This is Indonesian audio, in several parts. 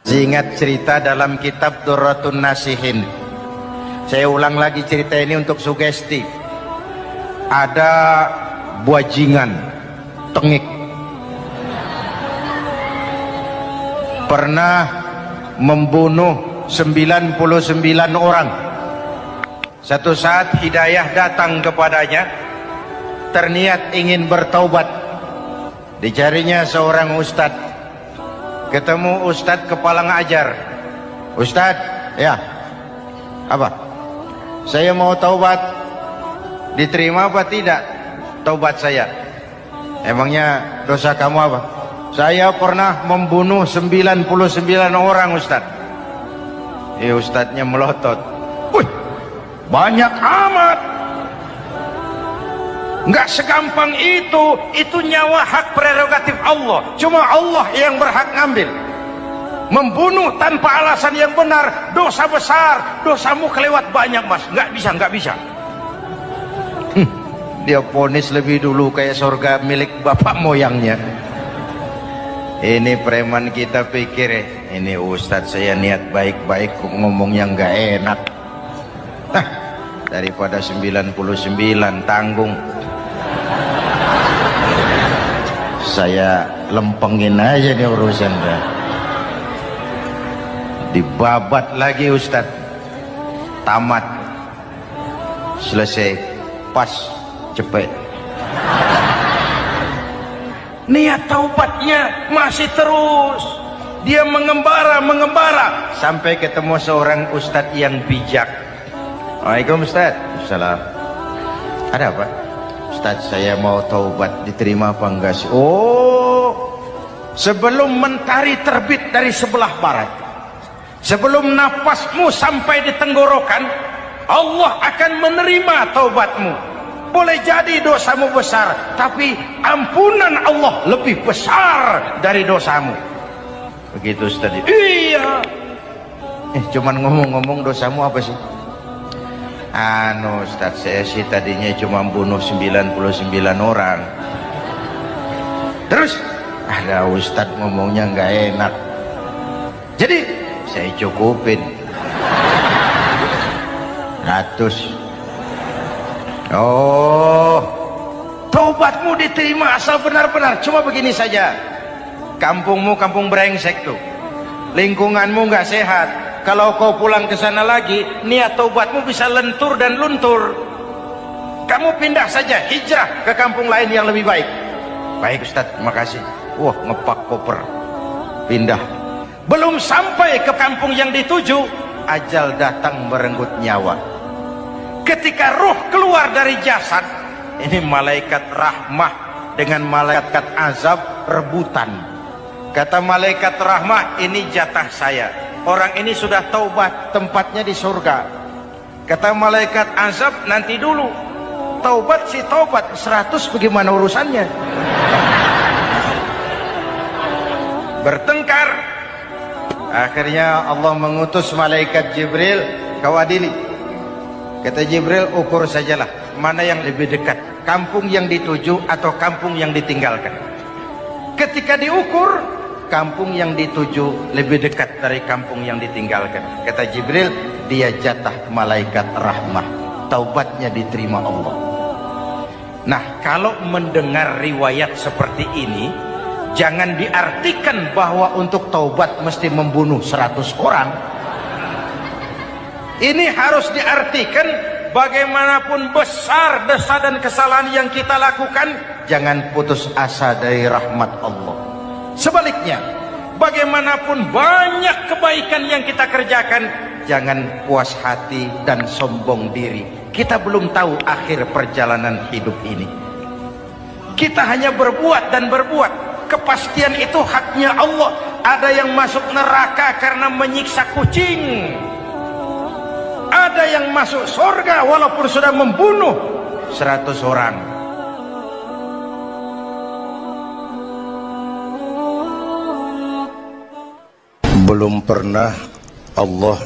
Ingat cerita dalam kitab Durratun Nasihin. Saya ulang lagi cerita ini untuk sugesti. Ada buajingan tengik pernah membunuh 99 orang. Satu saat hidayah datang kepadanya, terniat ingin bertaubat. Dicarinya seorang ustadz. Ketemu ustadz kepala ngajar. Ustadz, ya, apa? Saya mau taubat. Diterima apa tidak taubat saya? Emangnya dosa kamu apa? Saya pernah membunuh 99 orang, ustadz. Ustadznya melotot. Wih, banyak amat. Nggak segampang itu nyawa hak prerogatif Allah. Cuma Allah yang berhak ngambil. Membunuh tanpa alasan yang benar, dosa besar. Dosamu kelewat banyak, mas. Nggak bisa. Dia vonis lebih dulu kayak surga milik bapak moyangnya. Ini preman kita pikir ini ustadz saya niat baik-baik ngomong yang nggak enak. Daripada 99 tanggung. Saya lempengin aja nih urusan dah. Dibabat lagi ustadz. Tamat. Selesai. Pas. Cepet. Niat taubatnya masih terus. Dia mengembara sampai ketemu seorang ustadz yang bijak. Waalaikumsalam ustadz. Salam. Ada apa? Ustadz, saya mau taubat, diterima apa enggak sih? Oh, sebelum mentari terbit dari sebelah barat, sebelum nafasmu sampai di tenggorokan, Allah akan menerima taubatmu. Boleh jadi dosamu besar, tapi ampunan Allah lebih besar dari dosamu. Begitu Ustadz. Iya. Cuman ngomong-ngomong dosamu apa sih? Ustadz, saya sih tadinya cuma bunuh 99 orang. Terus ada ustadz ngomongnya nggak enak, jadi saya cukupin 100. Oh, taubatmu diterima asal benar-benar. Cuma begini saja, kampungmu kampung brengsek tuh, lingkunganmu nggak sehat. Kalau kau pulang ke sana lagi, niat taubatmu bisa lentur dan luntur. Kamu pindah saja, hijrah ke kampung lain yang lebih baik. Baik Ustadz, terima kasih. Wah, ngepak koper, pindah. Belum sampai ke kampung yang dituju, ajal datang merenggut nyawa. Ketika ruh keluar dari jasad, ini malaikat rahmah dengan malaikat azab rebutan. Kata malaikat rahmah, ini jatah saya. Orang ini sudah taubat, tempatnya di surga. Kata malaikat azab, nanti dulu. Taubat si taubat, 100 bagaimana urusannya? Bertengkar. Akhirnya Allah mengutus malaikat Jibril, kau adili. Kata Jibril, ukur sajalah mana yang lebih dekat, kampung yang dituju atau kampung yang ditinggalkan. Ketika diukur, kampung yang dituju lebih dekat dari kampung yang ditinggalkan. Kata Jibril, dia jatah malaikat rahmah, taubatnya diterima Allah. Nah, kalau mendengar riwayat seperti ini, jangan diartikan bahwa untuk taubat mesti membunuh 100 orang. Ini harus diartikan bagaimanapun besar dosa dan kesalahan yang kita lakukan, jangan putus asa dari rahmat Allah. Sebaliknya, bagaimanapun banyak kebaikan yang kita kerjakan, jangan puas hati dan sombong diri. Kita belum tahu akhir perjalanan hidup ini. Kita hanya berbuat dan berbuat. Kepastian itu haknya Allah. Ada yang masuk neraka karena menyiksa kucing. Ada yang masuk surga walaupun sudah membunuh 100 orang. Belum pernah Allah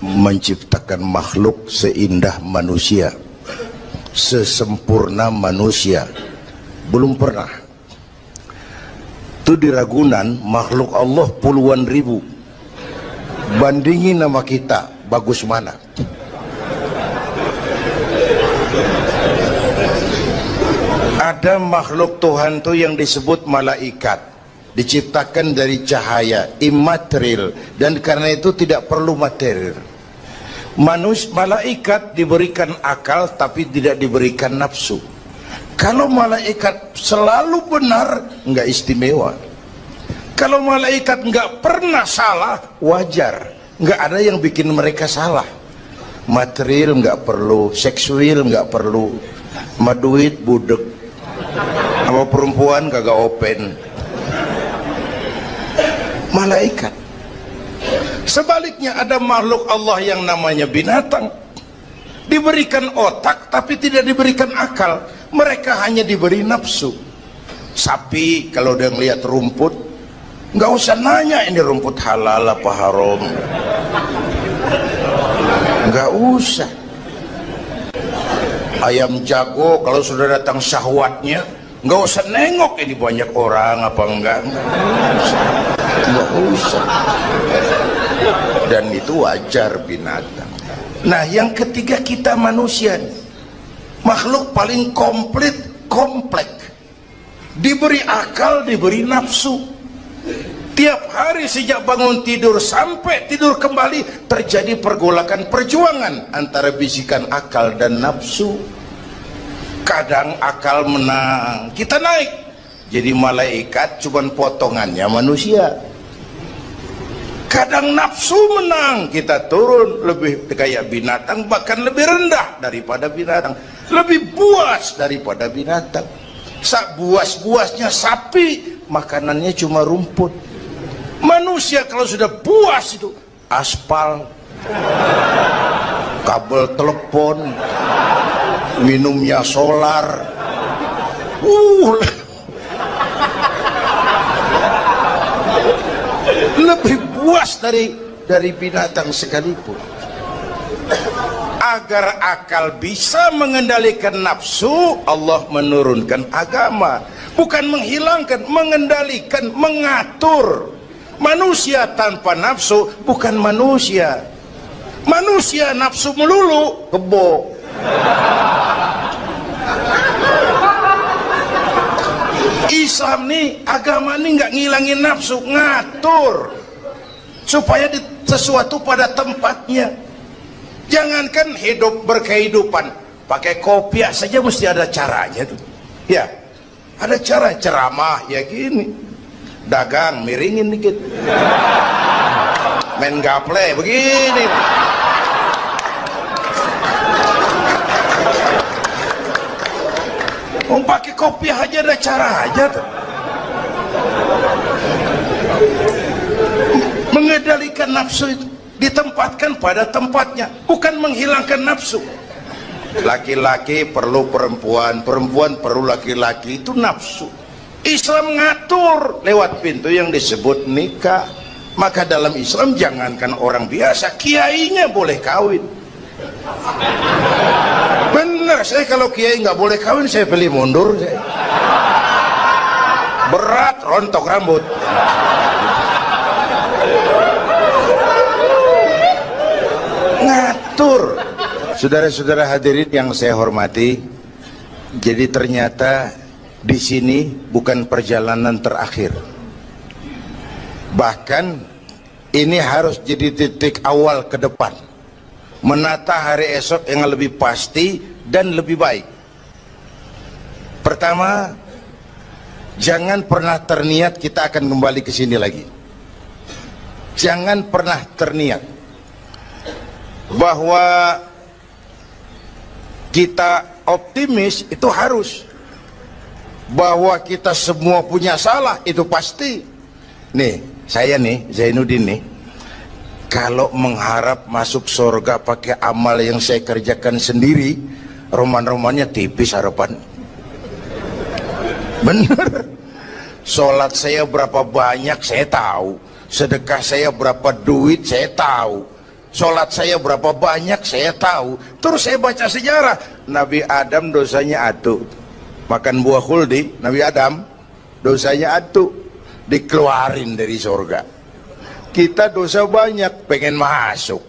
menciptakan makhluk seindah manusia, sesempurna manusia. Belum pernah. Itu di Ragunan makhluk Allah puluhan ribu. Bandingin nama kita, bagus mana? Ada makhluk Tuhan tuh yang disebut malaikat, diciptakan dari cahaya, imaterial, dan karena itu tidak perlu material. Malaikat diberikan akal tapi tidak diberikan nafsu. Kalau malaikat selalu benar, nggak istimewa. Kalau malaikat nggak pernah salah, wajar. Nggak ada yang bikin mereka salah. Material nggak perlu, seksual nggak perlu, maduit budek, sama perempuan kagak open. Malaikat. Sebaliknya ada makhluk Allah yang namanya binatang, diberikan otak tapi tidak diberikan akal. Mereka hanya diberi nafsu. Sapi kalau udah ngeliat rumput, nggak usah nanya ini rumput halal apa haram, nggak usah. Ayam jago kalau sudah datang syahwatnya, nggak usah nengok ini banyak orang apa enggak, nggak usah. Dan itu wajar binatang. Nah yang ketiga kita manusia, makhluk paling kompleks, diberi akal, diberi nafsu. Tiap hari sejak bangun tidur sampai tidur kembali terjadi pergolakan perjuangan antara bisikan akal dan nafsu. Kadang akal menang, kita naik jadi malaikat, cuman potongannya manusia. Kadang nafsu menang, kita turun lebih kayak binatang, bahkan lebih rendah daripada binatang, lebih buas daripada binatang. Buas-buasnya sapi, makanannya cuma rumput. Manusia kalau sudah buas itu aspal, kabel telepon, minumnya solar, lebih buas dari binatang sekalipun. Agar akal bisa mengendalikan nafsu, Allah menurunkan agama, bukan menghilangkan, mengendalikan, mengatur. Manusia tanpa nafsu bukan manusia. Manusia nafsu melulu, kebo. Islam nih, agama nih nggak ngilangin nafsu, ngatur supaya sesuatu pada tempatnya. Jangankan hidup berkehidupan, pakai kopiah saja mesti ada caranya tuh. Ya, ada cara ceramah ya gini, dagang miringin dikit, main gaple begini. Pakai kopiah aja ada cara aja tuh. Mengendalikan nafsu itu ditempatkan pada tempatnya, bukan menghilangkan nafsu. Laki-laki perlu perempuan, perempuan perlu laki-laki, itu nafsu. Islam ngatur lewat pintu yang disebut nikah. Maka dalam Islam jangankan orang biasa, kiainya boleh kawin. Bener, saya kalau kiai nggak boleh kawin saya pilih mundur saya. Berat rontok rambut. Ngatur. Saudara-saudara hadirin yang saya hormati, jadi ternyata di sini bukan perjalanan terakhir. Bahkan ini harus jadi titik awal ke depan, menata hari esok yang lebih pasti dan lebih baik. Pertama, jangan pernah terniat kita akan kembali ke sini lagi. Jangan pernah terniat bahwa kita optimis, itu harus. Bahwa kita semua punya salah, itu pasti. Nih, saya nih, Zainuddin nih, kalau mengharap masuk surga pakai amal yang saya kerjakan sendiri, roman-romannya tipis harapan. Bener. Sholat saya berapa banyak saya tahu, sedekah saya berapa duit saya tahu, sholat saya berapa banyak saya tahu. Terus saya baca sejarah, Nabi Adam dosanya atu, makan buah khuldi. Nabi Adam dosanya atu, dikeluarin dari surga. Kita dosa banyak, pengen masuk.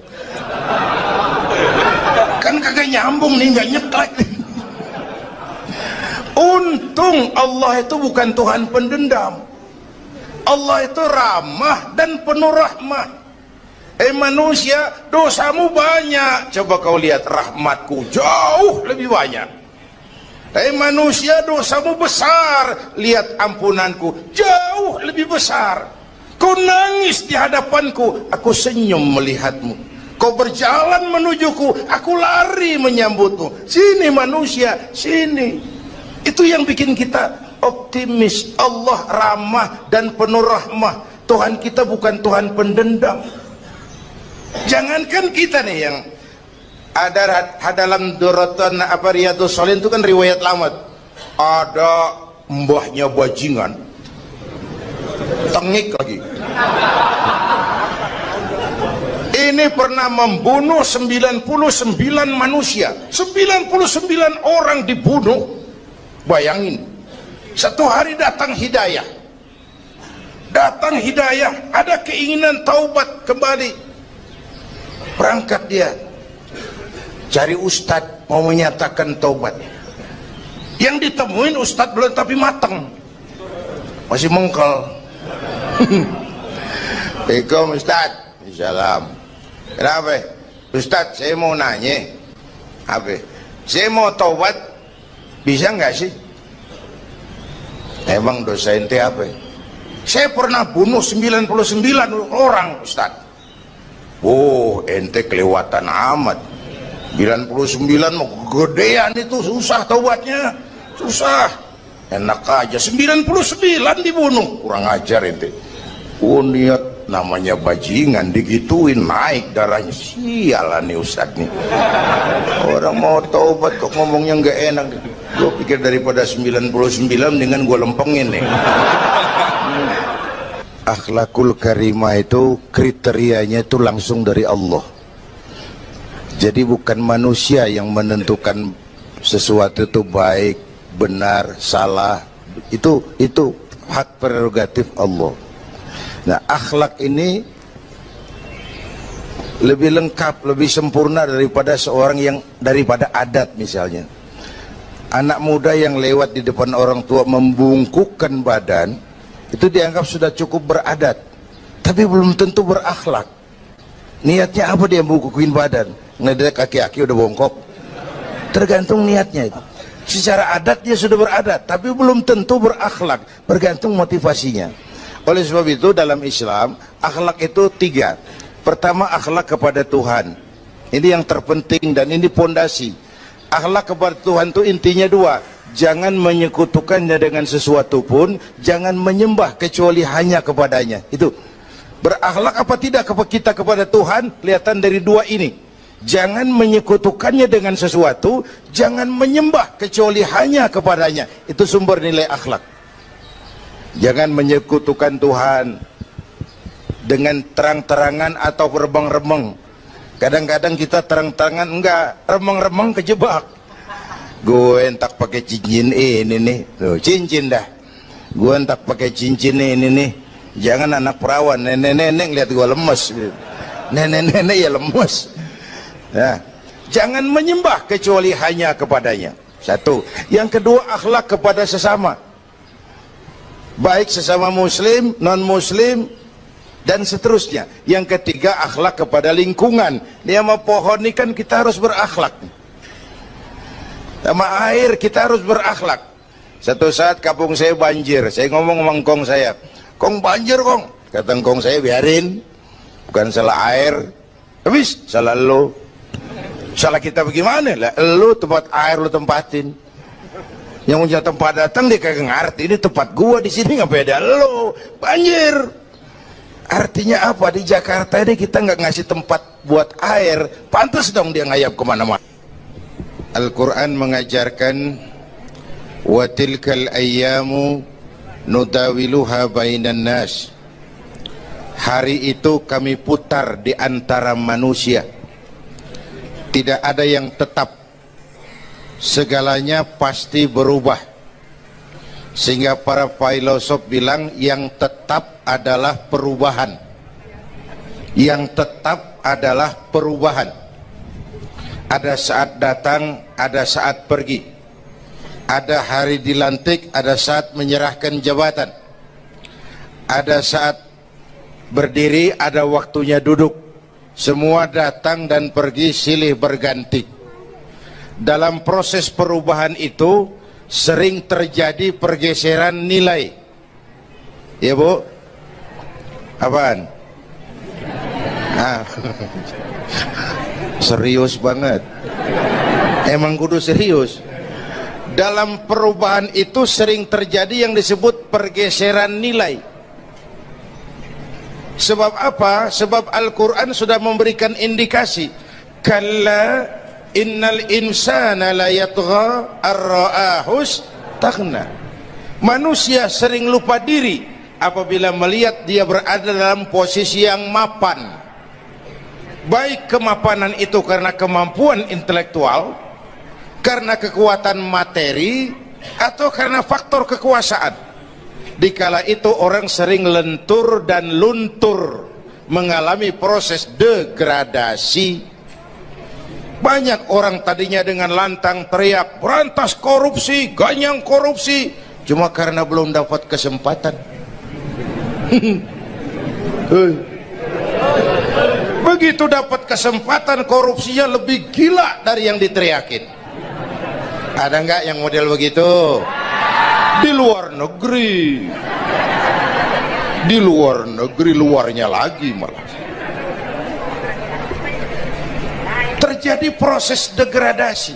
Kan kagak nyambung nih, nggak nyeklek. Untung Allah itu bukan Tuhan pendendam. Allah itu ramah dan penuh rahmah. Manusia, dosamu banyak, coba kau lihat rahmatku jauh lebih banyak. Manusia, dosamu besar, lihat ampunanku jauh lebih besar. Kau nangis di hadapanku, aku senyum melihatmu. Kau berjalan menujuku, aku lari menyambutmu. Sini manusia, sini. Itu yang bikin kita optimis. Allah ramah dan penuh rahmah. Tuhan kita bukan Tuhan pendendam. Jangankan kita nih yang ada dalam Duratan Riyadhus Shalihin itu kan riwayat lama. Ada mbahnya bajingan, tengik lagi. Ini pernah membunuh 99 manusia, 99 orang dibunuh. Bayangin, satu hari datang hidayah, ada keinginan taubat kembali, berangkat dia cari ustadz mau menyatakan taubat. Yang ditemuin ustadz belum tapi matang, masih mengkel. Assalamualaikum ustadz. Salam. Kenapa ustadz, saya mau nanya, apa saya mau taubat, bisa nggak sih? Emang dosa ente apa? Saya pernah bunuh 99 orang ustaz. Oh, ente kelewatan amat. 99 mau gedean itu, susah taubatnya, susah. Enak aja 99 dibunuh, kurang ajar ente. Oh, niat namanya bajingan digituin naik darahnya. Sialan nih ustaz nih. Orang mau taubat kok ngomongnya nggak enak. Gue pikir daripada 99 dengan gue lempengin nih. Akhlakul karimah itu kriterianya itu langsung dari Allah. Jadi bukan manusia yang menentukan sesuatu itu baik, benar, salah. Itu hak prerogatif Allah. Nah, akhlak ini lebih lengkap, lebih sempurna daripada daripada adat misalnya. Anak muda yang lewat di depan orang tua membungkukkan badan, itu dianggap sudah cukup beradat, tapi belum tentu berakhlak. Niatnya apa dia membungkukin badan? Ngelihat kaki-kaki udah bongkok. Tergantung niatnya itu. Secara adat dia sudah beradat, tapi belum tentu berakhlak, bergantung motivasinya. Oleh sebab itu dalam Islam, akhlak itu 3. Pertama, akhlak kepada Tuhan. Ini yang terpenting dan ini pondasi. Akhlak kepada Tuhan itu intinya 2. Jangan menyekutukannya dengan sesuatu pun, jangan menyembah kecuali hanya kepadanya. Itu berakhlak apa tidak kita kepada Tuhan, kelihatan dari 2 ini. Jangan menyekutukannya dengan sesuatu, jangan menyembah kecuali hanya kepadanya. Itu sumber nilai akhlak. Jangan menyekutukan Tuhan dengan terang-terangan atau remeng-remeng. Kadang-kadang kita terang-terangan enggak, remeng-remeng kejebak. Gue entak pakai cincin ini nih, loh, cincin dah. Gue entak pakai cincin ini nih. Jangan anak perawan, nenek-nenek lihat gue lemes. Nenek-nenek ya lemes. Nah, jangan menyembah kecuali hanya kepadanya. 1. Yang kedua, akhlak kepada sesama. Baik sesama muslim, non-muslim, dan seterusnya. Yang ketiga, akhlak kepada lingkungan. Dia mau pohon ini kan kita harus berakhlak. Sama air kita harus berakhlak. Satu saat kampung saya banjir, saya ngomong sama engkong saya, "Kong banjir kong." Kata engkong saya, "Biarin, bukan salah air." Habis salah lo. Salah kita bagaimana? Lah lo tempat air lo tempatin. Yang punya tempat datang dia kagak ngerti, ini tempat gua di sini nggak beda lo. Banjir. Artinya apa? Di Jakarta ini kita nggak ngasih tempat buat air, pantas dong dia ngayap kemana-mana. Al-Quran mengajarkan, wa tilkal ayyamu nudawiluha bainan nas. Hari itu kami putar di antara manusia. Tidak ada yang tetap, segalanya pasti berubah. Sehingga para filosof bilang yang tetap adalah perubahan. Yang tetap adalah perubahan. Ada saat datang, ada saat pergi. Ada hari dilantik, ada saat menyerahkan jabatan. Ada saat berdiri, ada waktunya duduk. Semua datang dan pergi silih berganti. Dalam proses perubahan itu sering terjadi pergeseran nilai. Ya Bu? Apaan? Serius banget. Emang kudu serius. Dalam perubahan itu sering terjadi yang disebut pergeseran nilai. Sebab apa? Sebab Al-Quran sudah memberikan indikasi. Kalla innal insana la yatgha ar-ra'ahus taghna. Manusia sering lupa diri apabila melihat dia berada dalam posisi yang mapan. Baik kemapanan itu karena kemampuan intelektual, karena kekuatan materi, atau karena faktor kekuasaan. Dikala itu orang sering lentur dan luntur, mengalami proses degradasi. Banyak orang tadinya dengan lantang teriak berantas korupsi, ganyang korupsi, cuma karena belum dapat kesempatan. Begitu dapat kesempatan, korupsinya lebih gila dari yang diteriakin. Ada nggak yang model begitu? Di luar negeri. Di luar negeri, luarnya lagi malah. Terjadi proses degradasi.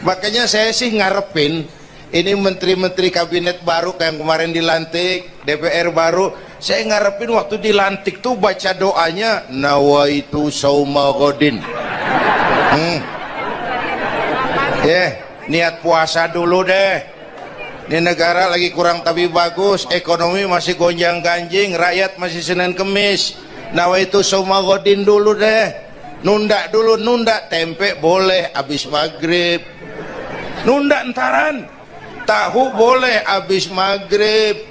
Makanya saya sih ngarepin ini menteri-menteri kabinet baru kayak yang kemarin dilantik, DPR baru, saya ngarepin waktu dilantik tuh baca doanya nawaitu sauma godin. Niat puasa dulu deh. Ini negara lagi kurang tapi bagus, ekonomi masih gonjang ganjing, rakyat masih Senin Kemis. Nawaitu sauma godin dulu deh. Nunda dulu, nunda tempe boleh abis maghrib. Nunda entaran. Tahu boleh abis maghrib.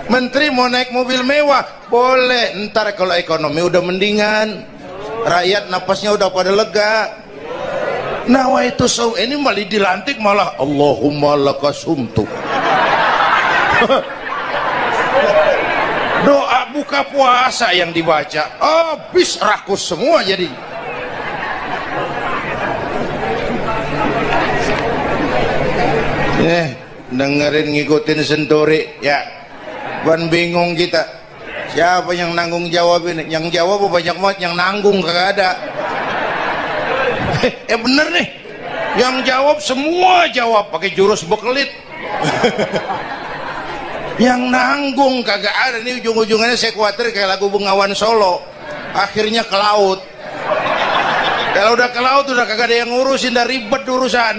Menteri mau naik mobil mewah boleh, ntar kalau ekonomi udah mendingan, rakyat napasnya udah pada lega. Nawaitu saum, ini malah dilantik malah Allahumma lakasumtu. Doa buka puasa yang dibaca habis rakus semua jadi. Dengerin ngikutin senturi ya, ban bingung kita. Siapa yang nanggung jawab ini? Yang jawab banyak banget, yang nanggung kagak ada. Bener nih, yang jawab semua jawab pakai jurus bekelit. Yang nanggung kagak ada. Nih ujung-ujungnya saya khawatir kayak lagu Bengawan Solo, akhirnya ke laut. Kalau udah ke laut udah kagak ada yang ngurusin, dah ribet urusan.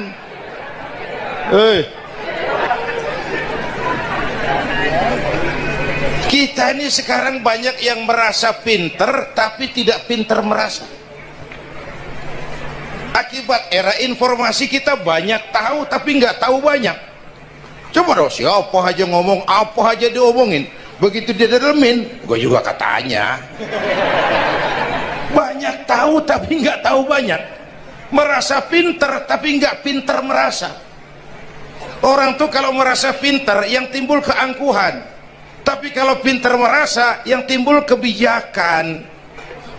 Kita ini sekarang banyak yang merasa pinter tapi tidak pinter merasa. Akibat era informasi kita banyak tahu tapi nggak tahu banyak. Coba dong, siapa aja ngomong apa aja diomongin, begitu dia dalemin gue juga katanya. Banyak tahu tapi nggak tahu banyak. Merasa pinter tapi nggak pinter merasa. Orang tuh kalau merasa pinter yang timbul keangkuhan. Tapi kalau pinter merasa yang timbul kebijakan.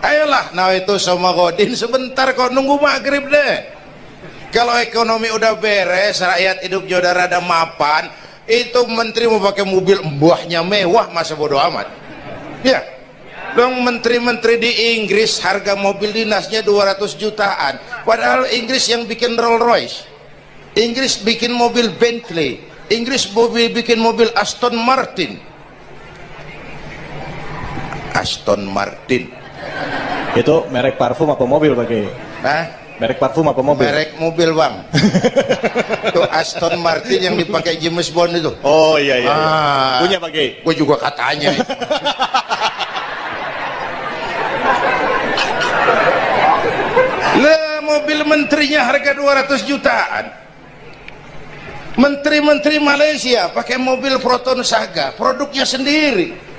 Ayolah, nah itu sama godin sebentar kok, nunggu maghrib deh. Kalau ekonomi udah beres, rakyat hidupnya udah rada mapan, itu menteri mau pakai mobil mbahnya mewah, masa bodo amat. Ya, dong menteri-menteri di Inggris harga mobil dinasnya 200 jutaan. Padahal Inggris yang bikin Rolls Royce, Inggris bikin mobil Bentley, Inggris bikin mobil Aston Martin. Aston Martin itu merek parfum apa mobil pakai? Hah? Merek parfum apa mobil? Merek mobil bang. Itu Aston Martin yang dipakai James Bond itu. Oh iya iya, punya pakai? Gue juga katanya. Lah mobil menterinya harga 200 jutaan. Menteri-menteri Malaysia pakai mobil Proton Saga, produknya sendiri.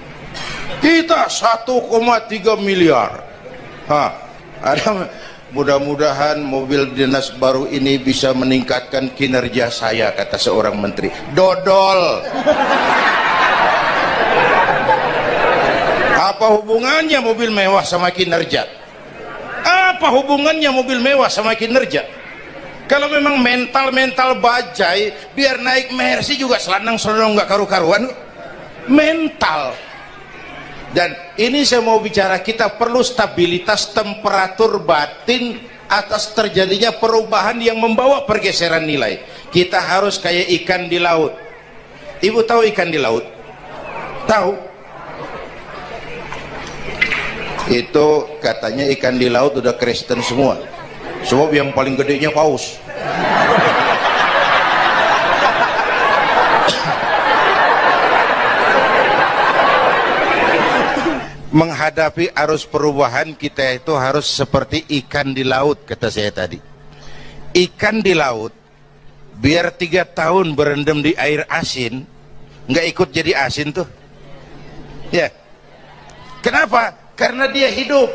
Kita 1,3 miliar. Mudah-mudahan mobil dinas baru ini bisa meningkatkan kinerja saya, kata seorang menteri. Dodol. Apa hubungannya mobil mewah sama kinerja? Apa hubungannya mobil mewah sama kinerja? Kalau memang mental bajai, biar naik Mercy juga selandang-selandang nggak karu-karuan. Mental. Dan ini saya mau bicara, kita perlu stabilitas temperatur batin atas terjadinya perubahan yang membawa pergeseran nilai. Kita harus kayak ikan di laut. Ibu tahu ikan di laut? Tahu? Itu katanya ikan di laut udah Kristen semua. Sebab yang paling gedenya paus. Menghadapi arus perubahan kita itu harus seperti ikan di laut, kata saya tadi. Ikan di laut biar 3 tahun berendam di air asin, nggak ikut jadi asin tuh ya. Kenapa? Karena dia hidup.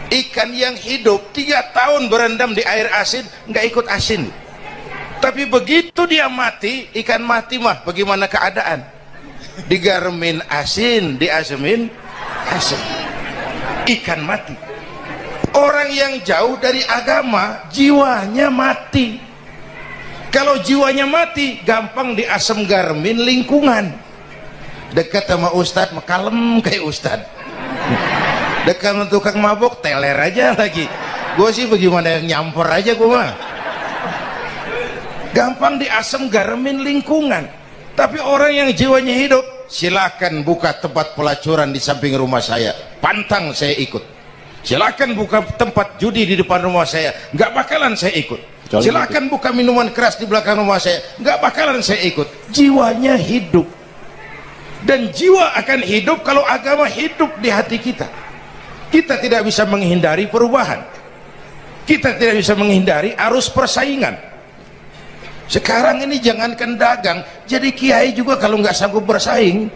Ikan yang hidup 3 tahun berendam di air asin nggak ikut asin. Tapi begitu dia mati, ikan mati mah bagaimana keadaan? Digaremin asin, diasemin asin. Ikan mati. Orang yang jauh dari agama, jiwanya mati. Kalau jiwanya mati, gampang diasem garemin lingkungan. Dekat sama ustadz, kalem kayak ustadz. Dekat sama tukang mabok, teler aja lagi. Gue sih bagaimana yang nyampur aja gue mah. Gampang diasem garemin lingkungan. Tapi orang yang jiwanya hidup, silakan buka tempat pelacuran di samping rumah saya, pantang saya ikut. Silakan buka tempat judi di depan rumah saya, nggak bakalan saya ikut. Silakan buka minuman keras di belakang rumah saya, nggak bakalan saya ikut. Jiwanya hidup. Dan jiwa akan hidup kalau agama hidup di hati kita. Kita tidak bisa menghindari perubahan. Kita tidak bisa menghindari arus persaingan. Sekarang ini jangankan dagang, jadi kiai juga kalau nggak sanggup bersaing.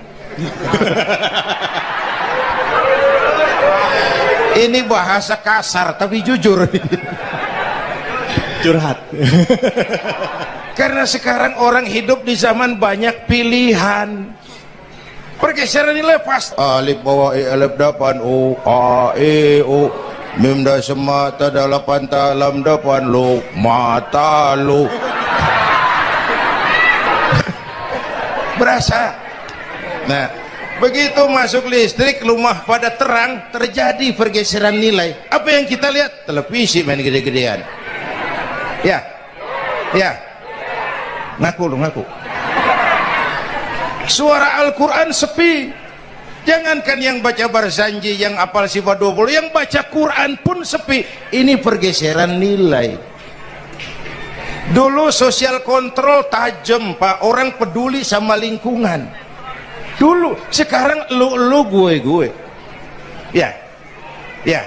Ini bahasa kasar tapi jujur. Curhat. Karena sekarang orang hidup di zaman banyak pilihan. Pergeseran nilai pas. Alif bawah alif depan o a e o mim da semata dalapan talam depan lo mata lo. Berasa. Nah, begitu masuk listrik, rumah pada terang, terjadi pergeseran nilai. Apa yang kita lihat? Televisi main gede-gedean. Ya, ya, ngaku lu ngaku. Suara Al-Quran sepi. Jangankan yang baca Barzanji, yang apal sifat 20, yang baca Quran pun sepi. Ini pergeseran nilai. Dulu sosial kontrol tajam Pak, orang peduli sama lingkungan. Dulu, sekarang lu gue. Ya, ya.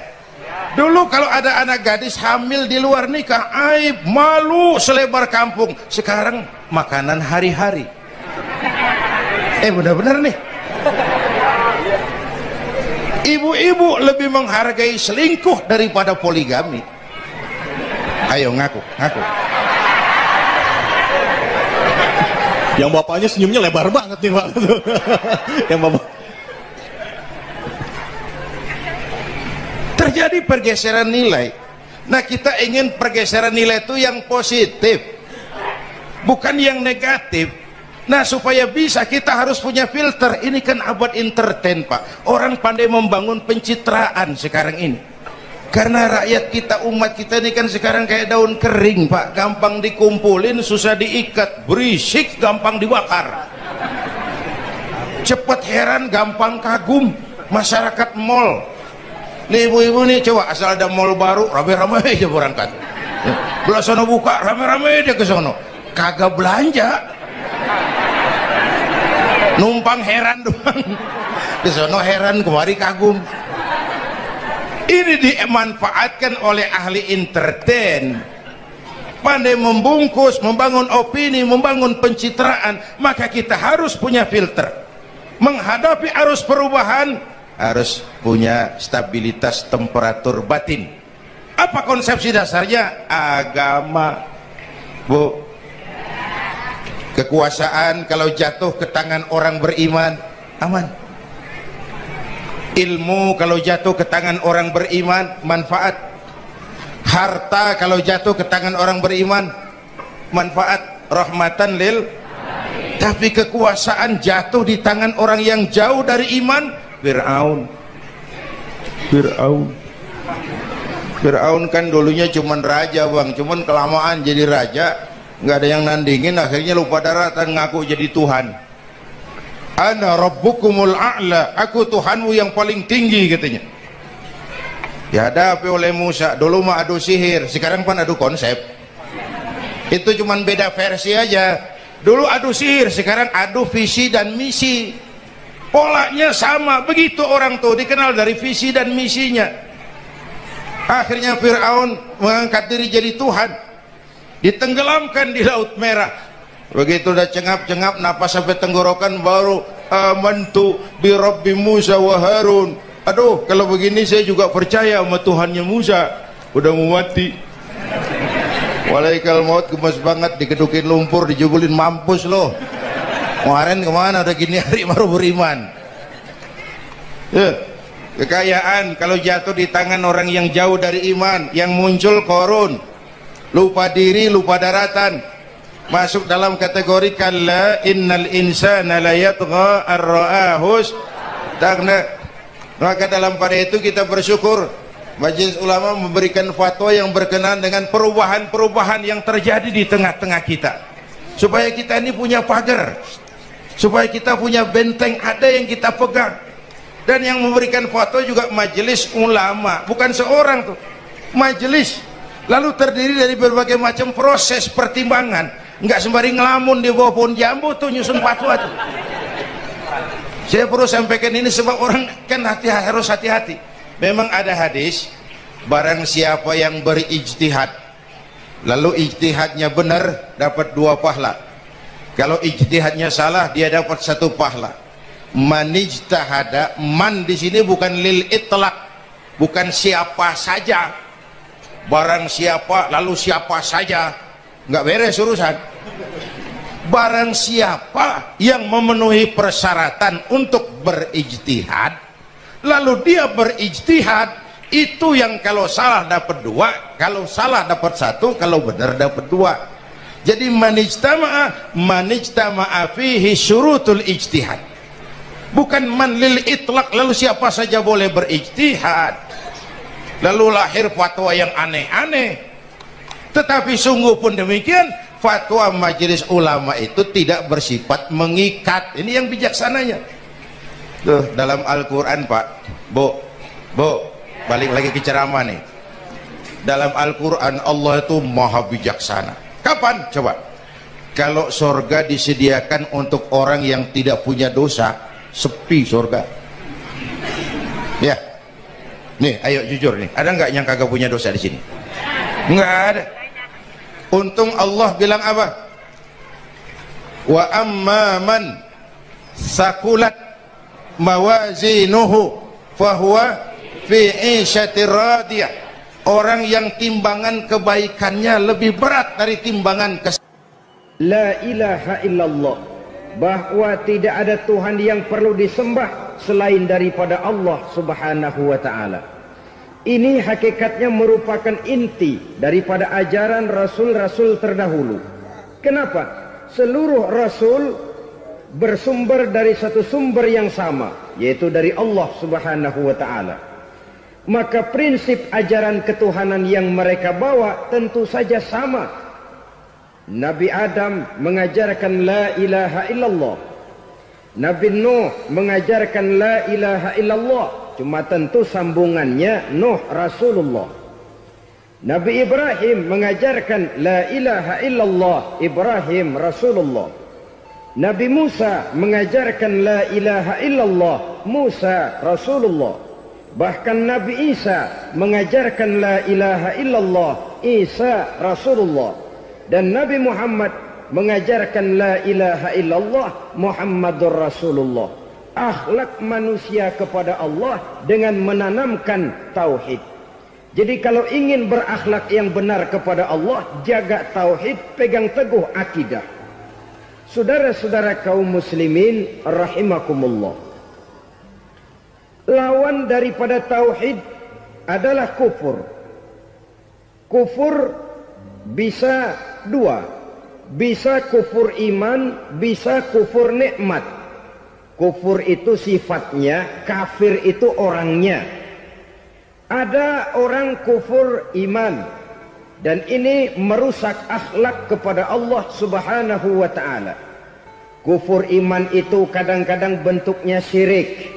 Dulu kalau ada anak gadis hamil di luar nikah, aib, malu selebar kampung. Sekarang makanan hari-hari. Benar-benar nih. Ibu-ibu lebih menghargai selingkuh daripada poligami. Ayo ngaku. Yang bapaknya senyumnya lebar banget nih Pak. Yang bapak. Terjadi pergeseran nilai. Nah, kita ingin pergeseran nilai itu yang positif, bukan yang negatif. Nah, supaya bisa kita harus punya filter. Ini kan abad entertain Pak. Orang pandai membangun pencitraan sekarang ini. Karena rakyat kita, umat kita ini kan sekarang kayak daun kering Pak, gampang dikumpulin, susah diikat, berisik, gampang dibakar. Cepat heran, gampang kagum. Masyarakat mall nih, ibu-ibu nih, coba asal ada mall baru, rame-rame aja berangkat. Belah sono buka, rame-rame dia ke sono, kagak belanja, numpang heran doang. Ke sono heran, kemari kagum. Ini dimanfaatkan oleh ahli entertain, pandai membungkus, membangun opini, membangun pencitraan. Maka kita harus punya filter. menghadapi arus perubahan harus punya stabilitas temperatur batin. Apa konsepsi dasarnya? Agama, Bu. Kekuasaan kalau jatuh ke tangan orang beriman aman. Ilmu kalau jatuh ke tangan orang beriman manfaat. Harta kalau jatuh ke tangan orang beriman manfaat, rahmatan lil. Tapi kekuasaan jatuh di tangan orang yang jauh dari iman, Fir'aun kan dulunya cuman raja bang, cuman kelamaan jadi raja nggak ada yang nandingin, akhirnya lupa daratan ngaku jadi Tuhan. Ana rabbukumul a'la, aku Tuhanmu yang paling tinggi katanya. Dihadapi oleh Musa, dulu mah adu sihir, sekarang kan adu konsep. Itu cuman beda versi aja. Dulu adu sihir, sekarang adu visi dan misi. Polanya sama, begitu orang tuh dikenal dari visi dan misinya. Akhirnya Fir'aun mengangkat diri jadi Tuhan, ditenggelamkan di Laut Merah. Begitu udah cengap-cengap napas sampai tenggorokan baru amantu bi Rabbi Musa wa Harun. Aduh, kalau begini saya juga percaya sama Tuhannya Musa. Udah mau mati, walaikal maut, gemes banget, dikedukin lumpur, dijubulin, mampus loh. Kemarin kemana udah gini hari baru beriman. Kekayaan kalau jatuh di tangan orang yang jauh dari iman, yang muncul korun, lupa diri, lupa daratan, masuk dalam kategori kalla innal insana la yatgha ar-ra'ahus taghna. Maka dalam pada itu kita bersyukur Majelis Ulama memberikan fatwa yang berkenaan dengan perubahan-perubahan yang terjadi di tengah-tengah kita, supaya kita ini punya pagar, supaya kita punya benteng ada yang kita pegang. Dan yang memberikan fatwa juga Majelis Ulama, bukan seorang tuh, majelis, lalu terdiri dari berbagai macam proses pertimbangan. Nggak sembari ngelamun di bawah pohon jambu tuh nyusun fatwa tuh. Saya perlu sampaikan ini sebab orang kan harus hati-hati. Memang ada hadis, barang siapa yang berijtihad lalu ijtihadnya benar dapat 2 pahala, kalau ijtihadnya salah dia dapat 1 pahala. Manijtahada, man di sini bukan lil itlaq, bukan siapa saja, barang siapa lalu siapa saja, nggak beres urusan. Barang siapa yang memenuhi persyaratan untuk berijtihad lalu dia berijtihad, itu yang kalau salah dapat 2, kalau salah dapat 1, kalau benar dapat 2. Jadi manijtama'a fihi syurutul ijtihad, bukan man lil itlaq lalu siapa saja boleh berijtihad lalu lahir fatwa yang aneh-aneh. Tetapi sungguh pun demikian, fatwa Majelis Ulama itu tidak bersifat mengikat. Ini yang bijaksananya. Tuh, dalam Al-Quran Pak, Bu, balik lagi ke ceramah nih. Dalam Al-Quran Allah itu maha bijaksana. Kapan? Coba. Kalau sorga disediakan untuk orang yang tidak punya dosa, sepi sorga. Ya, nih, ayo jujur nih, ada nggak yang kagak punya dosa di sini? Nggak ada. Untung Allah bilang apa? Wa amma man sakulat mawazinuhu fahuwa fi 'ishatir radiyah. Orang yang timbangan kebaikannya lebih berat dari timbangan La ilaha illallah, bahwa tidak ada Tuhan yang perlu disembah selain daripada Allah subhanahu wa ta'ala. Ini hakikatnya merupakan inti daripada ajaran rasul-rasul terdahulu. Kenapa? Seluruh rasul bersumber dari satu sumber yang sama, yaitu dari Allah subhanahu wa ta'ala. Maka prinsip ajaran ketuhanan yang mereka bawa tentu saja sama. Nabi Adam mengajarkan la ilaha illallah, Nabi Nuh mengajarkan la ilaha illallah, cuma tentu sambungannya Nuh Rasulullah. Nabi Ibrahim mengajarkan la ilaha illallah, Ibrahim Rasulullah. Nabi Musa mengajarkan la ilaha illallah, Musa Rasulullah. Bahkan Nabi Isa mengajarkan la ilaha illallah, Isa Rasulullah. Dan Nabi Muhammad mengajarkan la ilaha illallah, Muhammadur Rasulullah. akhlak manusia kepada Allah dengan menanamkan tauhid. Jadi kalau ingin berakhlak yang benar kepada Allah, jaga tauhid, pegang teguh akidah. Saudara-saudara kaum muslimin rahimakumullah, lawan daripada tauhid adalah kufur. Kufur bisa dua, bisa kufur iman, bisa kufur nikmat. Kufur itu sifatnya, kafir itu orangnya. Ada orang kufur iman, dan ini merusak akhlak kepada Allah Subhanahu wa ta'ala. Kufur iman itu kadang-kadang bentuknya syirik,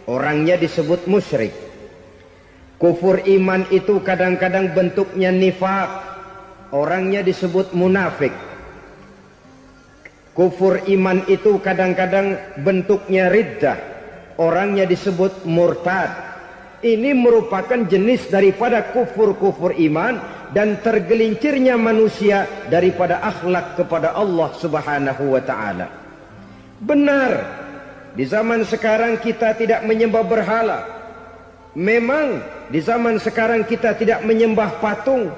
orangnya disebut musyrik. Kufur iman itu kadang-kadang bentuknya nifaq, orangnya disebut munafik. Kufur iman itu kadang-kadang bentuknya riddah, orangnya disebut murtad. Ini merupakan jenis daripada kufur-kufur iman dan tergelincirnya manusia daripada akhlak kepada Allah Subhanahu wa ta'ala. Benar, di zaman sekarang kita tidak menyembah berhala. Memang di zaman sekarang kita tidak menyembah patung.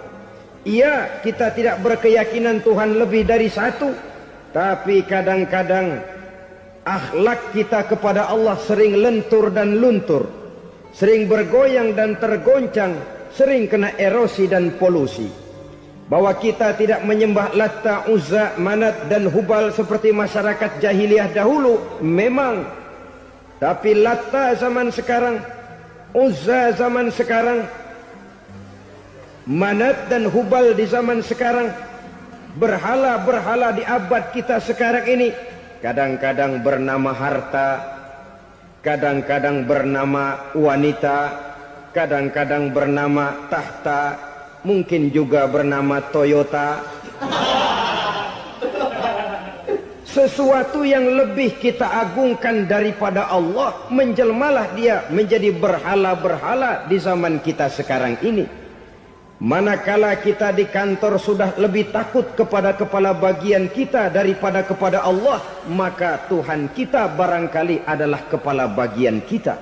Iya, kita tidak berkeyakinan Tuhan lebih dari satu. Tapi kadang-kadang akhlak kita kepada Allah sering lentur dan luntur, sering bergoyang dan tergoncang, sering kena erosi dan polusi. Bahwa kita tidak menyembah Latta, Uzza, Manat dan Hubal seperti masyarakat jahiliyah dahulu, memang. Tapi Latta zaman sekarang, Uzza zaman sekarang, Manat dan Hubal di zaman sekarang, berhala-berhala di abad kita sekarang ini, kadang-kadang bernama harta, kadang-kadang bernama wanita, kadang-kadang bernama tahta, mungkin juga bernama Toyota. Sesuatu yang lebih kita agungkan daripada Allah, menjelmalah dia menjadi berhala-berhala di zaman kita sekarang ini. Manakala kita di kantor sudah lebih takut kepada kepala bagian kita daripada kepada Allah, maka Tuhan kita barangkali adalah kepala bagian kita.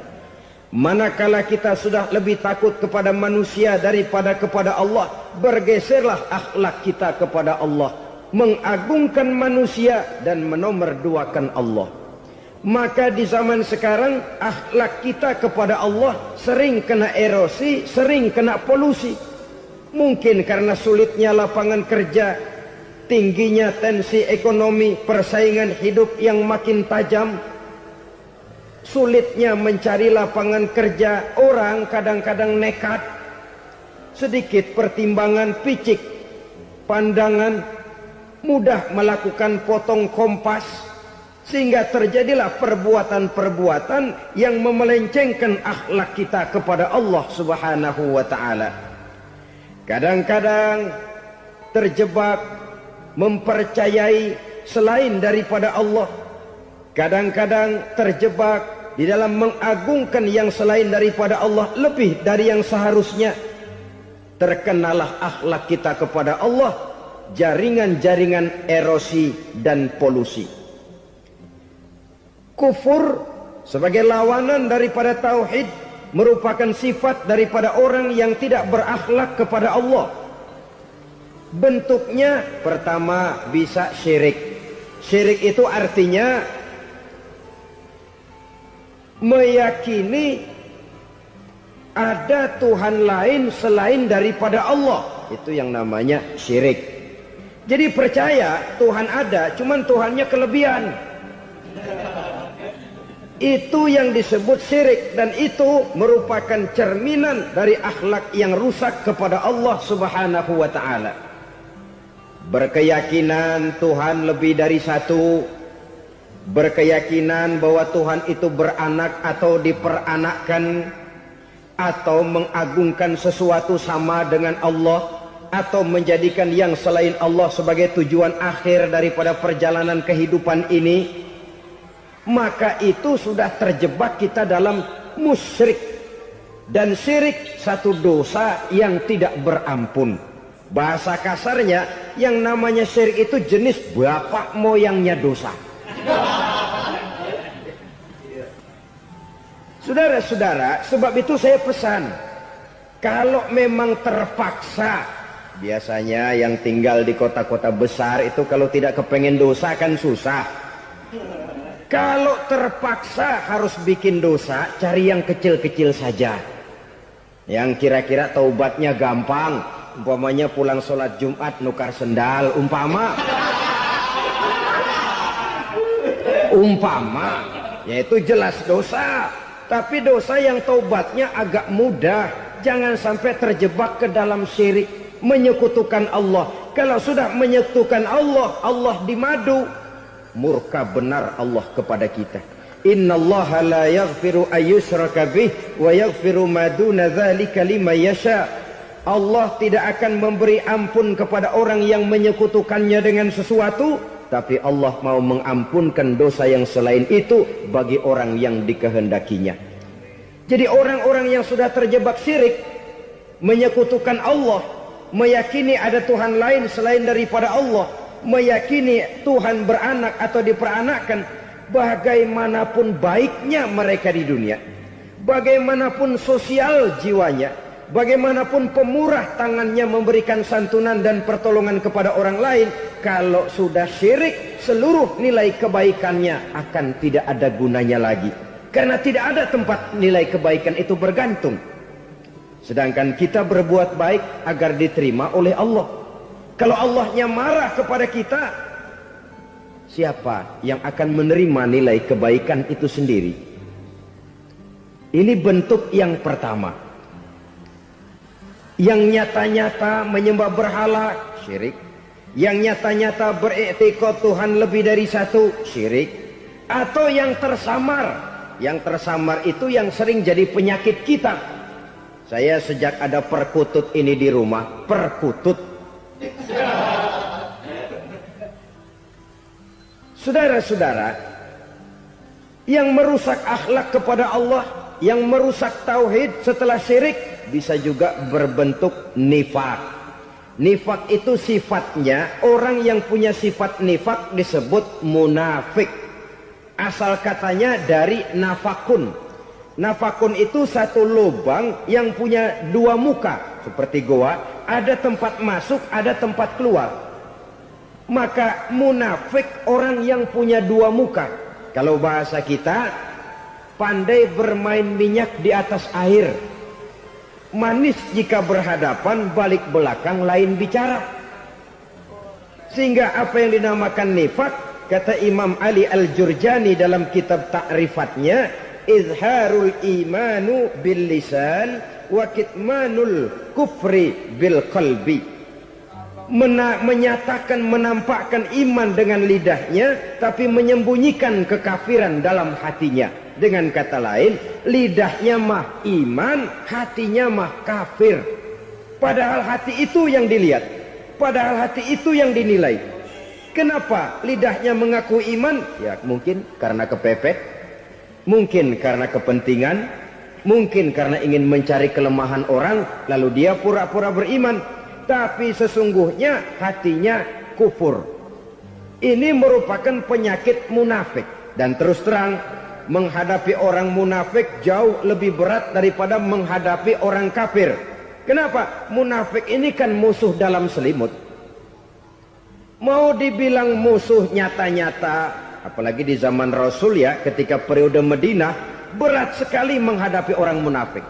Manakala kita sudah lebih takut kepada manusia daripada kepada Allah, bergeserlah akhlak kita kepada Allah, mengagungkan manusia dan menomorduakan Allah. Maka di zaman sekarang akhlak kita kepada Allah sering kena erosi, sering kena polusi. Mungkin karena sulitnya lapangan kerja, tingginya tensi ekonomi, persaingan hidup yang makin tajam, sulitnya mencari lapangan kerja, orang kadang-kadang nekat, sedikit pertimbangan, picik pandangan, mudah melakukan potong kompas, sehingga terjadilah perbuatan-perbuatan yang memelencengkan akhlak kita kepada Allah Subhanahu wa ta'ala. Kadang-kadang terjebak mempercayai selain daripada Allah. Kadang-kadang terjebak di dalam mengagungkan yang selain daripada Allah lebih dari yang seharusnya. Terkenalah akhlak kita kepada Allah jaringan-jaringan erosi dan polusi. Kufur sebagai lawanan daripada tauhid merupakan sifat daripada orang yang tidak berakhlak kepada Allah. Bentuknya pertama bisa syirik. Syirik itu artinya meyakini ada Tuhan lain selain daripada Allah. Itu yang namanya syirik. Jadi percaya Tuhan ada, cuman Tuhannya kelebihan. Itu yang disebut syirik, dan itu merupakan cerminan dari akhlak yang rusak kepada Allah Subhanahu wa ta'ala. Berkeyakinan Tuhan lebih dari satu, berkeyakinan bahwa Tuhan itu beranak atau diperanakkan, atau mengagungkan sesuatu sama dengan Allah, atau menjadikan yang selain Allah sebagai tujuan akhir daripada perjalanan kehidupan ini, maka itu sudah terjebak kita dalam musyrik. Dan syirik satu dosa yang tidak berampun. Bahasa kasarnya, yang namanya syirik itu jenis bapak moyangnya dosa. Saudara-saudara, sebab itu saya pesan, kalau memang terpaksa, biasanya yang tinggal di kota-kota besar itu kalau tidak kepengen dosa kan susah. Kalau terpaksa harus bikin dosa, cari yang kecil-kecil saja, yang kira-kira taubatnya gampang. Umpamanya pulang sholat Jumat nukar sendal, umpama, yaitu jelas dosa. Tapi dosa yang taubatnya agak mudah. Jangan sampai terjebak ke dalam syirik, menyekutukan Allah. Kalau sudah menyekutukan Allah, Allah dimadu, murka benar Allah kepada kita. Innallaha la yaghfiru ayyushraka bih wa yaghfiru ma duna dzalika liman yasha. Allah tidak akan memberi ampun kepada orang yang menyekutukannya dengan sesuatu, tapi Allah mau mengampunkan dosa yang selain itu bagi orang yang dikehendakinya. Jadi orang-orang yang sudah terjebak syirik, menyekutukan Allah, meyakini ada Tuhan lain selain daripada Allah, meyakini Tuhan beranak atau diperanakkan, bagaimanapun baiknya mereka di dunia, bagaimanapun sosial jiwanya, bagaimanapun pemurah tangannya memberikan santunan dan pertolongan kepada orang lain, kalau sudah syirik, seluruh nilai kebaikannya akan tidak ada gunanya lagi. Karena tidak ada tempat nilai kebaikan itu bergantung. Sedangkan kita berbuat baik agar diterima oleh Allah. Kalau Allahnya marah kepada kita, siapa yang akan menerima nilai kebaikan itu sendiri? Ini bentuk yang pertama. Yang nyata-nyata menyembah berhala, syirik. Yang nyata-nyata beriktikad Tuhan lebih dari satu, syirik. Atau yang tersamar. Yang tersamar itu yang sering jadi penyakit kita. Saya sejak ada perkutut ini di rumah, perkutut. Saudara-saudara, yang merusak akhlak kepada Allah, yang merusak tauhid setelah syirik, bisa juga berbentuk nifak. Nifak itu sifatnya, orang yang punya sifat nifak disebut munafik. Asal katanya dari nafakun. Nafakun itu satu lubang yang punya dua muka, seperti goa, ada tempat masuk, ada tempat keluar. Maka munafik orang yang punya dua muka. Kalau bahasa kita, pandai bermain minyak di atas air. Manis jika berhadapan, balik belakang lain bicara. Sehingga apa yang dinamakan nifak, kata Imam Ali Al-Jurjani dalam kitab ta'rifatnya, izharul imanu bil lisan wa kitmanul kufri bil qalbi. Menyatakan, menampakkan iman dengan lidahnya, tapi menyembunyikan kekafiran dalam hatinya. Dengan kata lain, lidahnya mah iman, hatinya mah kafir. Padahal hati itu yang dilihat, padahal hati itu yang dinilai. Kenapa lidahnya mengaku iman? Ya mungkin karena kepepet, mungkin karena kepentingan, mungkin karena ingin mencari kelemahan orang, lalu dia pura-pura beriman. Tapi sesungguhnya hatinya kufur. Ini merupakan penyakit munafik. Dan terus terang, menghadapi orang munafik jauh lebih berat daripada menghadapi orang kafir. Kenapa? Munafik ini kan musuh dalam selimut. Mau dibilang musuh nyata-nyata, apalagi di zaman Rasul ya, ketika periode Madinah, berat sekali menghadapi orang munafik.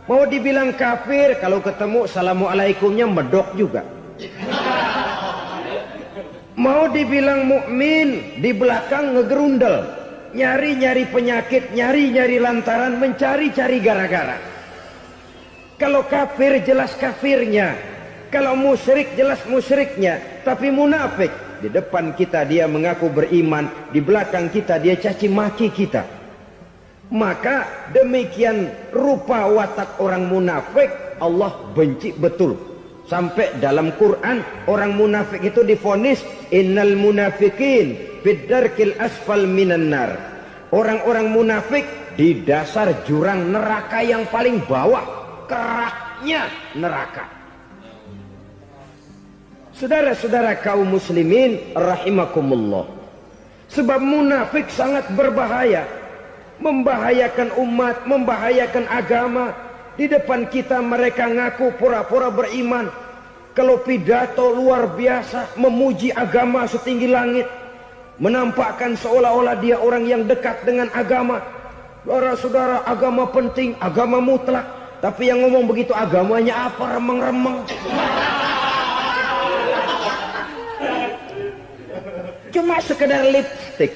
Mau dibilang kafir, kalau ketemu assalamualaikumnya medok juga. Mau dibilang mukmin, di belakang ngegerundel, nyari-nyari penyakit, nyari-nyari lantaran, mencari-cari gara-gara. Kalau kafir jelas kafirnya, kalau musyrik jelas musyriknya. Tapi munafik, di depan kita dia mengaku beriman, di belakang kita dia caci maki kita. Maka demikian rupa watak orang munafik, Allah benci betul. Sampai dalam Quran orang munafik itu divonis innal munafiqin fid darkil asfal minan nar. Orang-orang munafik di dasar jurang neraka yang paling bawah, keraknya neraka. Saudara-saudara kaum muslimin rahimakumullah. Sebab munafik sangat berbahaya. membahayakan umat, membahayakan agama. Di depan kita mereka ngaku pura-pura beriman. Kalau pidato luar biasa, memuji agama setinggi langit, menampakkan seolah-olah dia orang yang dekat dengan agama. Saudara-saudara, agama penting, agama mutlak. Tapi yang ngomong begitu agamanya apa? Remeng-remeng. Cuma sekedar lipstick,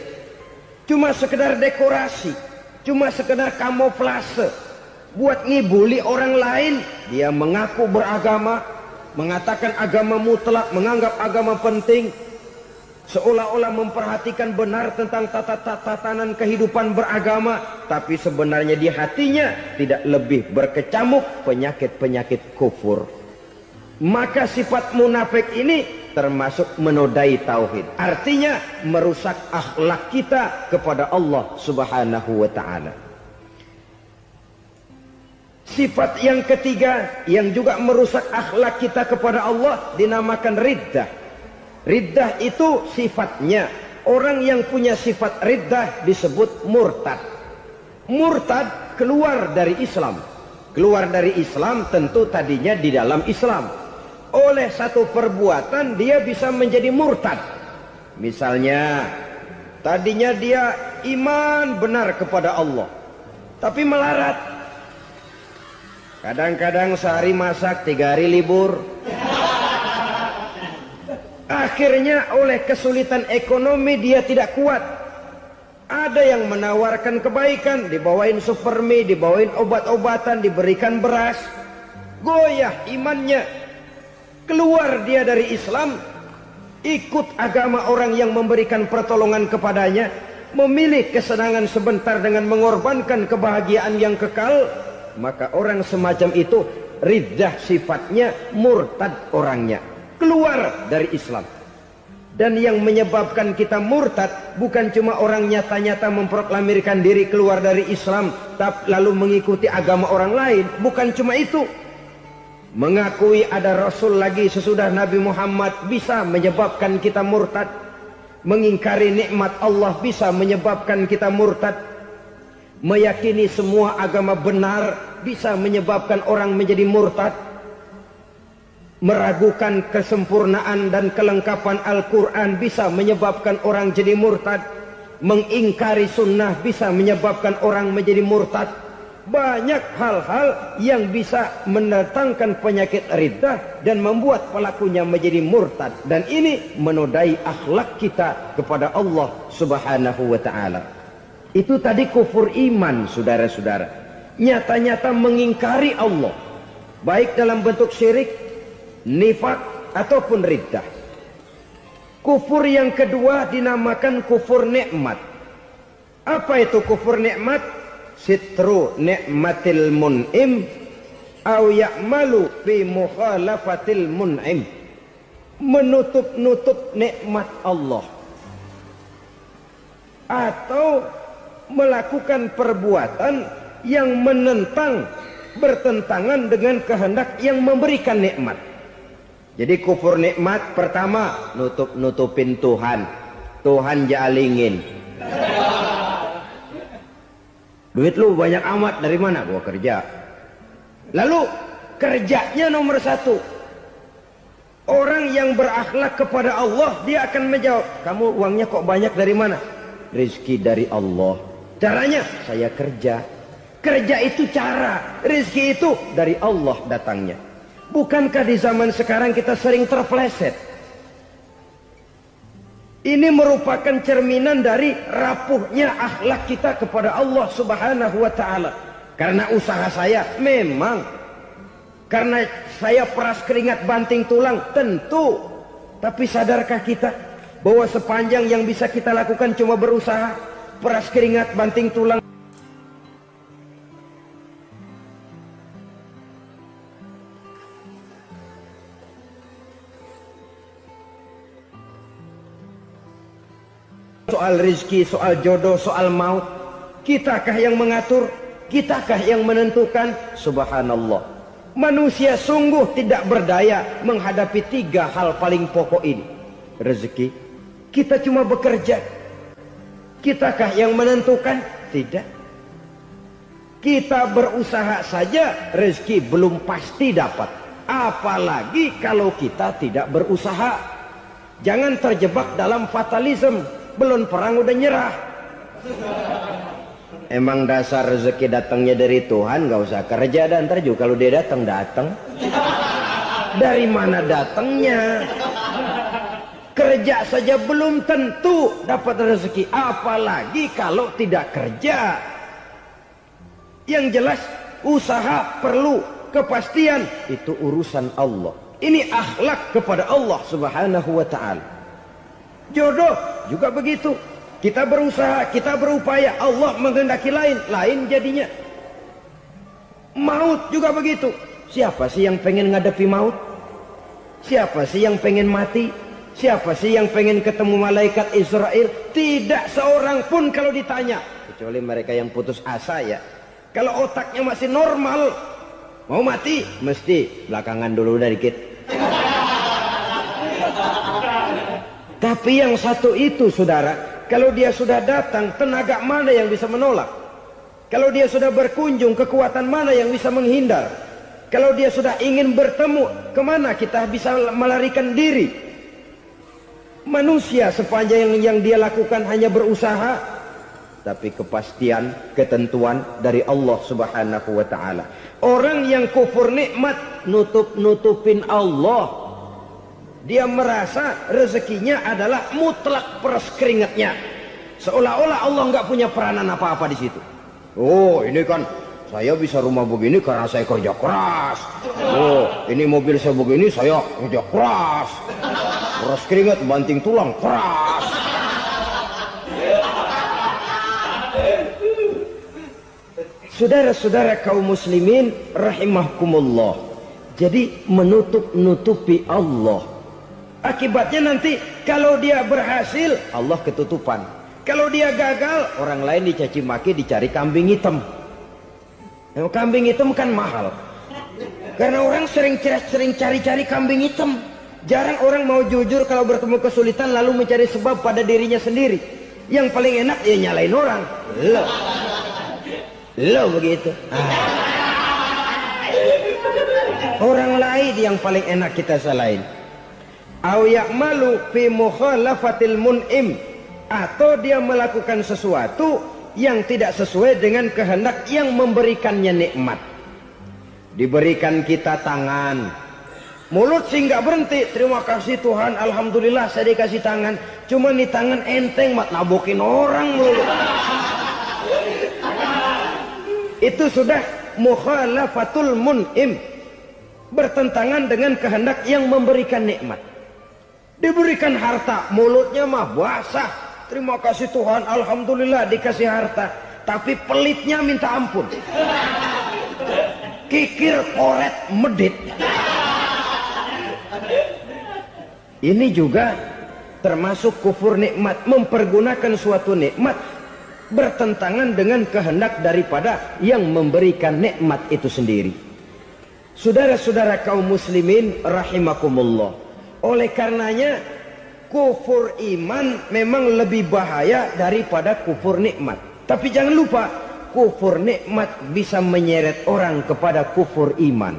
cuma sekedar dekorasi, cuma sekedar kamuflase buat ngibuli orang lain. Dia mengaku beragama, mengatakan agama mutlak, menganggap agama penting, seolah-olah memperhatikan benar tentang tatanan kehidupan beragama, tapi sebenarnya di hatinya tidak lebih berkecamuk penyakit-penyakit kufur. Maka sifat munafik ini termasuk menodai tauhid, artinya merusak akhlak kita kepada Allah Subhanahu wa ta'ala. Sifat yang ketiga yang juga merusak akhlak kita kepada Allah dinamakan riddah. Riddah itu sifatnya, orang yang punya sifat riddah disebut murtad. Murtad keluar dari Islam. Keluar dari Islam tentu tadinya di dalam Islam. Oleh satu perbuatan dia bisa menjadi murtad. Misalnya tadinya dia iman benar kepada Allah, tapi melarat. Kadang-kadang sehari masak, 3 hari libur. Akhirnya oleh kesulitan ekonomi dia tidak kuat. Ada yang menawarkan kebaikan, dibawain supermi, dibawain obat-obatan, diberikan beras. Goyah imannya. Keluar dia dari Islam, ikut agama orang yang memberikan pertolongan kepadanya, memilih kesenangan sebentar dengan mengorbankan kebahagiaan yang kekal. Maka orang semacam itu riddah sifatnya, murtad orangnya, keluar dari Islam. Dan yang menyebabkan kita murtad bukan cuma orang nyata-nyata memproklamirkan diri keluar dari Islam tapi lalu mengikuti agama orang lain. Bukan cuma itu. Mengakui ada Rasul lagi sesudah Nabi Muhammad bisa menyebabkan kita murtad. Mengingkari nikmat Allah bisa menyebabkan kita murtad. Meyakini semua agama benar bisa menyebabkan orang menjadi murtad. Meragukan kesempurnaan dan kelengkapan Al-Quran bisa menyebabkan orang jadi murtad. Mengingkari sunnah bisa menyebabkan orang menjadi murtad. Banyak hal-hal yang bisa mendatangkan penyakit riddah dan membuat pelakunya menjadi murtad. Dan ini menodai akhlak kita kepada Allah Subhanahu wa ta'ala. Itu tadi kufur iman, saudara-saudara. Nyata-nyata mengingkari Allah, baik dalam bentuk syirik, nifak, ataupun riddah. Kufur yang kedua dinamakan kufur nikmat. Apa itu kufur nikmat? Sitru nikmatil mun'im au ya'malu fi mukhalafatil mun'im. Menutup-nutup nikmat Allah, atau melakukan perbuatan yang menentang, bertentangan dengan kehendak yang memberikan nikmat. Jadi kufur nikmat pertama, nutup-nutupin Tuhan. Tuhan jalingin. Duit lu banyak amat, dari mana? Gua kerja. Lalu kerjanya nomor 1. Orang yang berakhlak kepada Allah, dia akan menjawab, kamu uangnya kok banyak, dari mana? Rizki dari Allah. Caranya, saya kerja. Kerja itu cara, rizki itu dari Allah datangnya. Bukankah di zaman sekarang kita sering terpeleset? Ini merupakan cerminan dari rapuhnya akhlak kita kepada Allah Subhanahu wa ta'ala. Karena usaha saya memang, karena saya peras keringat banting tulang, tentu. Tapi sadarkah kita bahwa sepanjang yang bisa kita lakukan cuma berusaha, peras keringat banting tulang? Soal rizki, soal jodoh, soal maut, kitakah yang mengatur? Kitakah yang menentukan? Subhanallah. Manusia sungguh tidak berdaya menghadapi 3 hal paling pokok ini. Rezeki, kita cuma bekerja. Kitakah yang menentukan? Tidak. Kita berusaha saja rezeki belum pasti dapat, apalagi kalau kita tidak berusaha. Jangan terjebak dalam fatalisme, belum perang udah nyerah. Emang dasar rezeki datangnya dari Tuhan, nggak usah kerja, dan ntar juga kalau dia datang. Dari mana datangnya? Kerja saja belum tentu dapat rezeki, apalagi kalau tidak kerja. Yang jelas usaha perlu kepastian, itu urusan Allah. Ini akhlak kepada Allah Subhanahu wa ta'ala. Jodoh juga begitu. Kita berusaha, kita berupaya, Allah menghendaki lain jadinya. Maut juga begitu. Siapa sih yang pengen ngadepi maut? Siapa sih yang pengen mati? Siapa sih yang pengen ketemu malaikat Israel? Tidak seorang pun kalau ditanya, kecuali mereka yang putus asa ya. Kalau otaknya masih normal, mau mati mesti belakangan dulu udah dikit. Tapi yang satu itu saudara, kalau dia sudah datang, tenaga mana yang bisa menolak? Kalau dia sudah berkunjung, kekuatan mana yang bisa menghindar? Kalau dia sudah ingin bertemu, kemana kita bisa melarikan diri? Manusia sepanjang yang dia lakukan hanya berusaha, tapi kepastian, ketentuan dari Allah Subhanahu wa ta'ala. Orang yang kufur nikmat, nutupin Allah. Dia merasa rezekinya adalah mutlak peras keringatnya, seolah-olah Allah nggak punya peranan apa-apa di situ. Oh, ini kan saya bisa rumah begini karena saya kerja keras. Oh, ini mobil saya begini saya kerja keras. Peras keringat banting tulang keras. Saudara-saudara kaum muslimin rahimahkumullah. Jadi menutup-nutupi Allah. Akibatnya nanti kalau dia berhasil, Allah ketutupan. Kalau dia gagal, orang lain dicaci maki, dicari kambing hitam. Kambing hitam kan mahal. Karena orang sering cari-cari kambing hitam. Jarang orang mau jujur kalau bertemu kesulitan lalu mencari sebab pada dirinya sendiri. Yang paling enak ya nyalain orang. Lo begitu. Orang lain yang paling enak kita salahin. Au ya'malu fi mukhalafatil mun'im, atau dia melakukan sesuatu yang tidak sesuai dengan kehendak yang memberikannya nikmat. Diberikan kita tangan, mulut sih nggak berhenti, terima kasih Tuhan, alhamdulillah saya dikasih tangan. Cuma nih tangan enteng mat nabokin orang mulu. Itu sudah mukhalafatul mun'im, bertentangan dengan kehendak yang memberikan nikmat. Diberikan harta, mulutnya mah basah, terima kasih Tuhan, alhamdulillah dikasih harta, tapi pelitnya minta ampun. Kikir, koret, medit. Ini juga termasuk kufur nikmat, mempergunakan suatu nikmat bertentangan dengan kehendak daripada yang memberikan nikmat itu sendiri. Saudara-saudara kaum muslimin rahimakumullah. Oleh karenanya kufur iman memang lebih bahaya daripada kufur nikmat. Tapi jangan lupa, kufur nikmat bisa menyeret orang kepada kufur iman.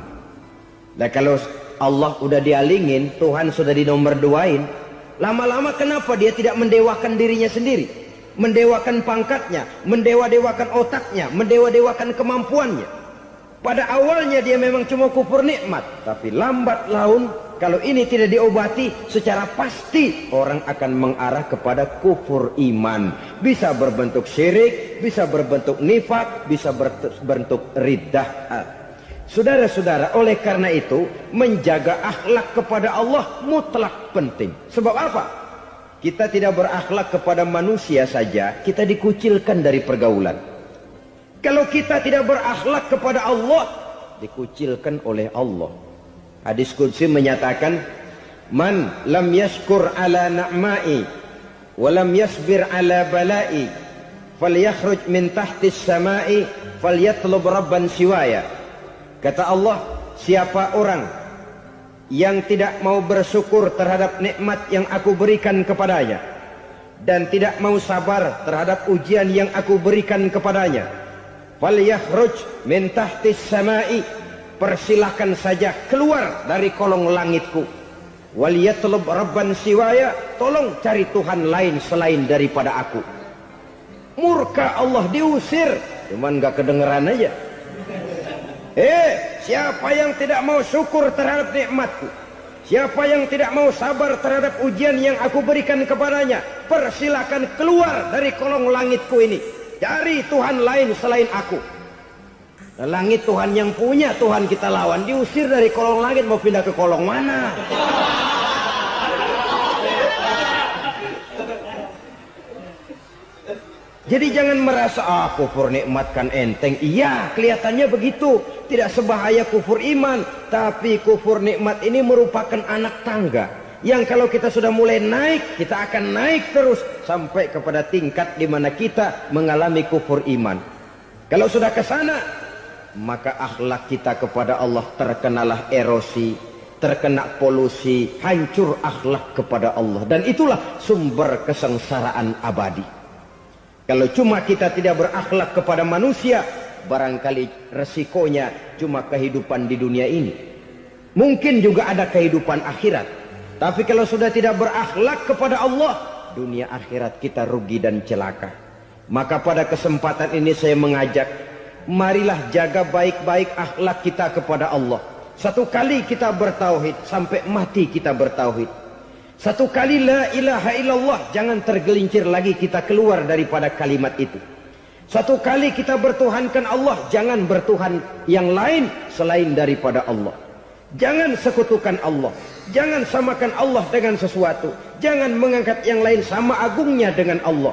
Nah kalau Allah udah dialingin, Tuhan sudah dinomor duain, lama-lama kenapa dia tidak mendewakan dirinya sendiri? Mendewakan pangkatnya, mendewa-dewakan otaknya, mendewa-dewakan kemampuannya. Pada awalnya dia memang cuma kufur nikmat, tapi lambat laun kalau ini tidak diobati, secara pasti orang akan mengarah kepada kufur iman. Bisa berbentuk syirik, bisa berbentuk nifak, bisa berbentuk riddah. Saudara-saudara, oleh karena itu menjaga akhlak kepada Allah mutlak penting. Sebab apa? Kita tidak berakhlak kepada manusia saja, kita dikucilkan dari pergaulan. Kalau kita tidak berakhlak kepada Allah, dikucilkan oleh Allah. Hadis qudsi menyatakan, man lam yashkur ala na'mai wa lam yasbir ala balai falyakhruj min tahtis samai falyatlub rabban siwaya. Kata Allah, siapa orang yang tidak mau bersyukur terhadap nikmat yang aku berikan kepadanya dan tidak mau sabar terhadap ujian yang aku berikan kepadanya, falyakhruj min tahtis samai, persilahkan saja keluar dari kolong langitku. Wal yatlub rabban siwaya, tolong cari Tuhan lain selain daripada aku. Murka Allah, diusir, cuman gak kedengeran aja. Siapa yang tidak mau syukur terhadap nikmatku, siapa yang tidak mau sabar terhadap ujian yang aku berikan kepadanya, persilakan keluar dari kolong langitku ini, cari Tuhan lain selain aku. Langit Tuhan yang punya, Tuhan kita lawan, diusir dari kolong langit, mau pindah ke kolong mana? Jadi jangan merasa kufur nikmat kan enteng. Iya, kelihatannya begitu, tidak sebahaya kufur iman. Tapi kufur nikmat ini merupakan anak tangga yang kalau kita sudah mulai naik, kita akan naik terus sampai kepada tingkat di mana kita mengalami kufur iman. Kalau sudah ke sana, maka akhlak kita kepada Allah terkenalah erosi, terkena polusi, hancur akhlak kepada Allah, dan itulah sumber kesengsaraan abadi. Kalau cuma kita tidak berakhlak kepada manusia, barangkali resikonya cuma kehidupan di dunia ini. Mungkin juga ada kehidupan akhirat, tapi kalau sudah tidak berakhlak kepada Allah, dunia akhirat kita rugi dan celaka. Maka pada kesempatan ini saya mengajak, marilah jaga baik-baik akhlak kita kepada Allah. Satu kali kita bertauhid, sampai mati kita bertauhid. Satu kali la ilaha illallah, jangan tergelincir lagi kita keluar daripada kalimat itu. Satu kali kita bertuhankan Allah, jangan bertuhan yang lain selain daripada Allah. Jangan sekutukan Allah, jangan samakan Allah dengan sesuatu, jangan mengangkat yang lain sama agungnya dengan Allah.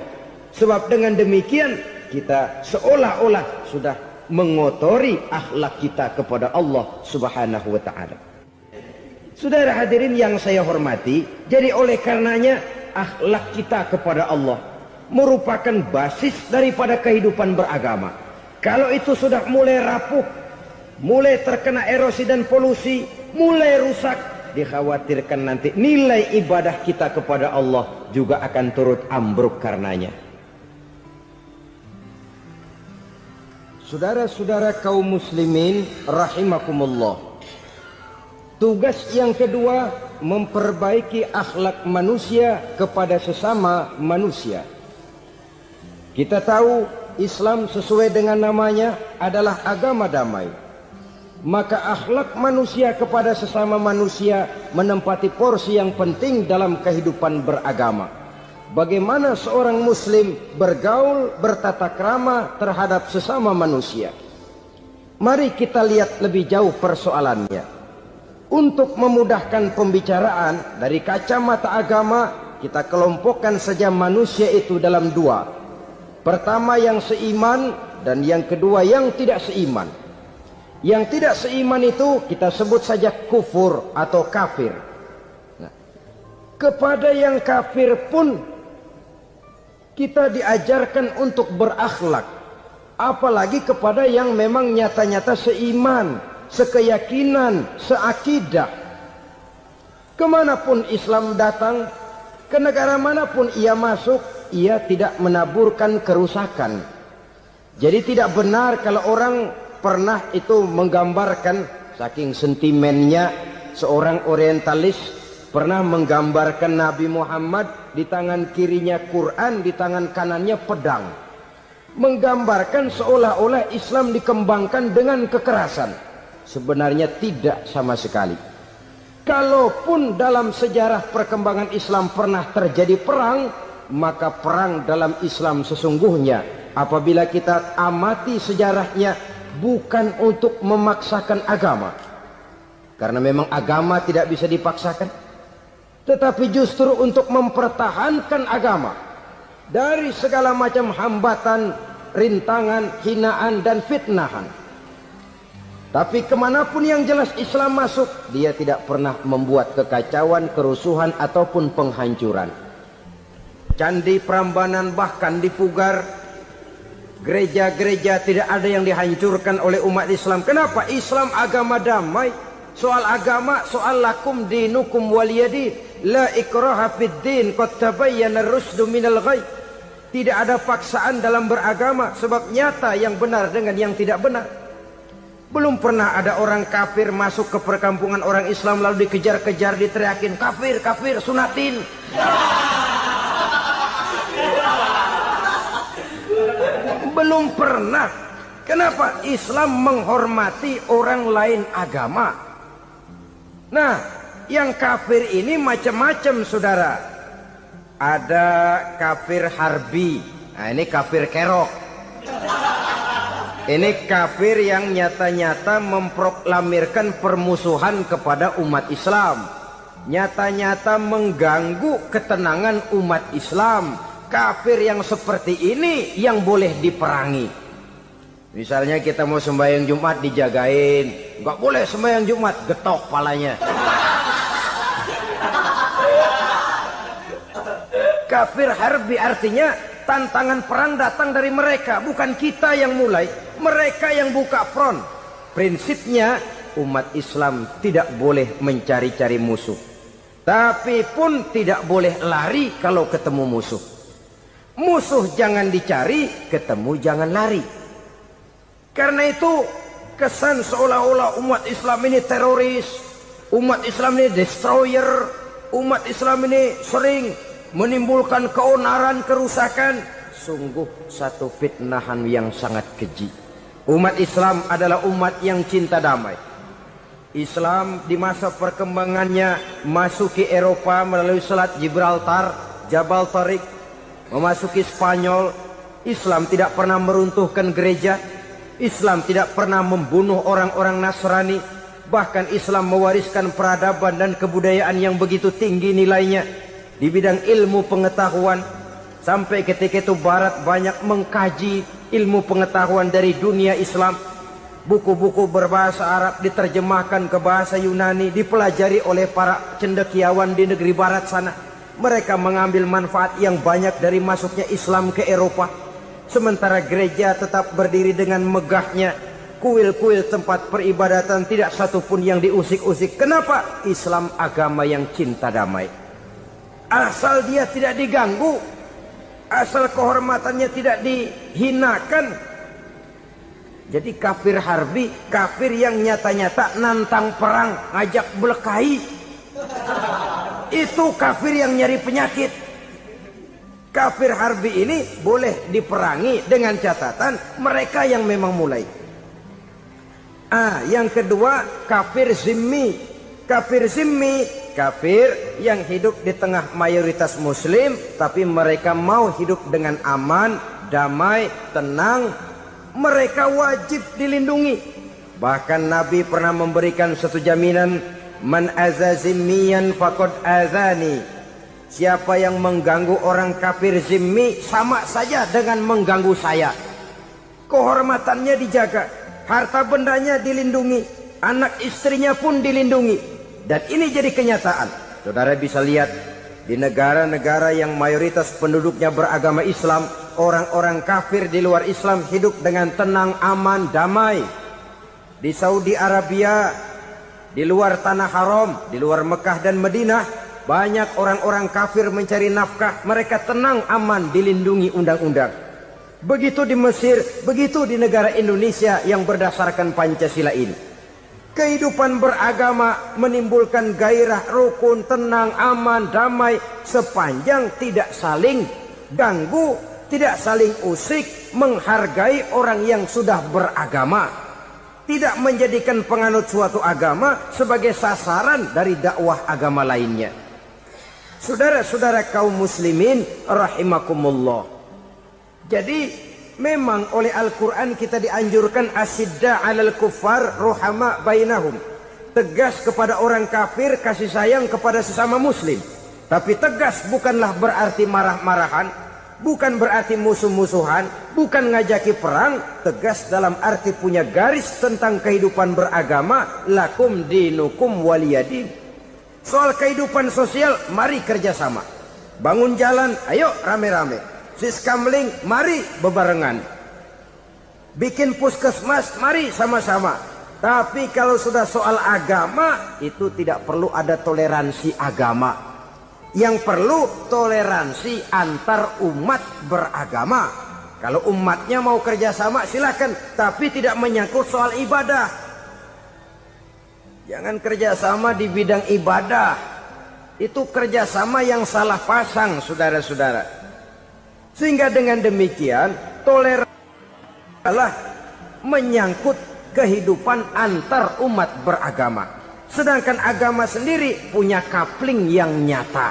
Sebab dengan demikian kita seolah-olah sudah mengotori akhlak kita kepada Allah Subhanahu wa ta'ala. Saudara hadirin yang saya hormati, jadi oleh karenanya akhlak kita kepada Allah merupakan basis daripada kehidupan beragama. Kalau itu sudah mulai rapuh, mulai terkena erosi dan polusi, mulai rusak, dikhawatirkan nanti nilai ibadah kita kepada Allah juga akan turut ambruk karenanya. Saudara-saudara kaum muslimin rahimakumullah, tugas yang kedua, memperbaiki akhlak manusia kepada sesama manusia. Kita tahu Islam sesuai dengan namanya adalah agama damai. Maka akhlak manusia kepada sesama manusia menempati porsi yang penting dalam kehidupan beragama. Bagaimana seorang muslim bergaul, bertata krama terhadap sesama manusia. Mari kita lihat lebih jauh persoalannya. Untuk memudahkan pembicaraan dari kacamata agama, kita kelompokkan saja manusia itu dalam dua. Pertama yang seiman, dan yang kedua yang tidak seiman. Yang tidak seiman itu kita sebut saja kufur atau kafir. Nah, kepada yang kafir pun kita diajarkan untuk berakhlak, apalagi kepada yang memang nyata-nyata seiman, sekeyakinan, seakidah. Kemanapun Islam datang, ke negara manapun ia masuk, ia tidak menaburkan kerusakan. Jadi tidak benar kalau orang pernah itu menggambarkan, saking sentimennya seorang orientalis pernah menggambarkan Nabi Muhammad di tangan kirinya Quran, di tangan kanannya pedang, menggambarkan seolah-olah Islam dikembangkan dengan kekerasan. Sebenarnya tidak sama sekali. Kalaupun dalam sejarah perkembangan Islam pernah terjadi perang, maka perang dalam Islam sesungguhnya apabila kita amati sejarahnya bukan untuk memaksakan agama, karena memang agama tidak bisa dipaksakan, tetapi justru untuk mempertahankan agama dari segala macam hambatan, rintangan, hinaan dan fitnahan. Tapi kemanapun yang jelas Islam masuk, dia tidak pernah membuat kekacauan, kerusuhan ataupun penghancuran. Candi Prambanan bahkan dipugar, gereja-gereja tidak ada yang dihancurkan oleh umat Islam. Kenapa? Islam agama damai. Soal agama, soal lakum dinukum waliyadin, la ikraha fid din, qad tabayyana ar-rusdu minal ghayy. Tidak ada paksaan dalam beragama, sebab nyata yang benar dengan yang tidak benar. Belum pernah ada orang kafir masuk ke perkampungan orang Islam lalu dikejar-kejar, diteriakin kafir, kafir, sunatin. Belum pernah. Kenapa? Islam menghormati orang lain agama. Nah, yang kafir ini macam-macam, saudara. Ada kafir harbi. Nah, ini kafir kerok. Ini kafir yang nyata-nyata memproklamirkan permusuhan kepada umat Islam. Nyata-nyata mengganggu ketenangan umat Islam. Kafir yang seperti ini yang boleh diperangi. Misalnya kita mau sembahyang Jumat dijagain. Nggak boleh sembahyang Jumat, getok palanya. Kafir harbi artinya tantangan perang datang dari mereka, bukan kita yang mulai, mereka yang buka front. Prinsipnya umat Islam tidak boleh mencari-cari musuh, tapi pun tidak boleh lari kalau ketemu musuh. Musuh jangan dicari, ketemu jangan lari. Karena itu kesan seolah-olah umat Islam ini teroris, umat Islam ini destroyer, umat Islam ini sering menimbulkan keonaran, kerusakan. Sungguh satu fitnahan yang sangat keji. Umat Islam adalah umat yang cinta damai. Islam di masa perkembangannya masuki Eropa melalui Selat Gibraltar, Jabal Tariq, memasuki Spanyol. Islam tidak pernah meruntuhkan gereja. Islam tidak pernah membunuh orang-orang Nasrani. Bahkan Islam mewariskan peradaban dan kebudayaan yang begitu tinggi nilainya di bidang ilmu pengetahuan. Sampai ketika itu Barat banyak mengkaji ilmu pengetahuan dari dunia Islam. Buku-buku berbahasa Arab diterjemahkan ke bahasa Yunani, dipelajari oleh para cendekiawan di negeri Barat sana. Mereka mengambil manfaat yang banyak dari masuknya Islam ke Eropa. Sementara gereja tetap berdiri dengan megahnya. Kuil-kuil tempat peribadatan tidak satupun yang diusik-usik. Kenapa? Islam agama yang cinta damai. Asal dia tidak diganggu, asal kehormatannya tidak dihinakan. Jadi kafir harbi, kafir yang nyata-nyata nantang perang, ngajak berkelahi. Itu kafir yang nyari penyakit. Kafir harbi ini boleh diperangi dengan catatan mereka yang memang mulai. Yang kedua kafir zimmi. Kafir zimmi, kafir yang hidup di tengah mayoritas muslim, tapi mereka mau hidup dengan aman, damai, tenang. Mereka wajib dilindungi. Bahkan Nabi pernah memberikan satu jaminan, man aza zimmiyan faqad azani. Siapa yang mengganggu orang kafir zimmi sama saja dengan mengganggu saya. Kehormatannya dijaga, harta bendanya dilindungi, anak istrinya pun dilindungi. Dan ini jadi kenyataan. Saudara bisa lihat di negara-negara yang mayoritas penduduknya beragama Islam, orang-orang kafir di luar Islam hidup dengan tenang, aman, damai. Di Saudi Arabia, di luar tanah haram, di luar Mekah dan Madinah, banyak orang-orang kafir mencari nafkah. Mereka tenang, aman, dilindungi undang-undang. Begitu di Mesir, begitu di negara Indonesia yang berdasarkan Pancasila ini. Kehidupan beragama menimbulkan gairah, rukun, tenang, aman, damai, sepanjang tidak saling ganggu, tidak saling usik, menghargai orang yang sudah beragama, tidak menjadikan penganut suatu agama sebagai sasaran dari dakwah agama lainnya. Saudara-saudara kaum muslimin rahimakumullah. Jadi memang oleh Al-Quran kita dianjurkan asyidda 'alal kuffar ruhama bainahum. Tegas kepada orang kafir, kasih sayang kepada sesama muslim. Tapi tegas bukanlah berarti marah-marahan, bukan berarti musuh-musuhan, bukan ngajaki perang. Tegas dalam arti punya garis tentang kehidupan beragama, lakum dinukum waliyadin. Soal kehidupan sosial, mari kerjasama. Bangun jalan, ayo rame-rame. Siskamling, mari bebarengan. Bikin puskesmas, mari sama-sama. Tapi kalau sudah soal agama, itu tidak perlu ada toleransi agama. Yang perlu toleransi antar umat beragama. Kalau umatnya mau kerjasama silakan, tapi tidak menyangkut soal ibadah. Jangan kerjasama di bidang ibadah. Itu kerjasama yang salah pasang, saudara-saudara. Sehingga dengan demikian toleransi adalah menyangkut kehidupan antar umat beragama. Sedangkan agama sendiri punya coupling yang nyata.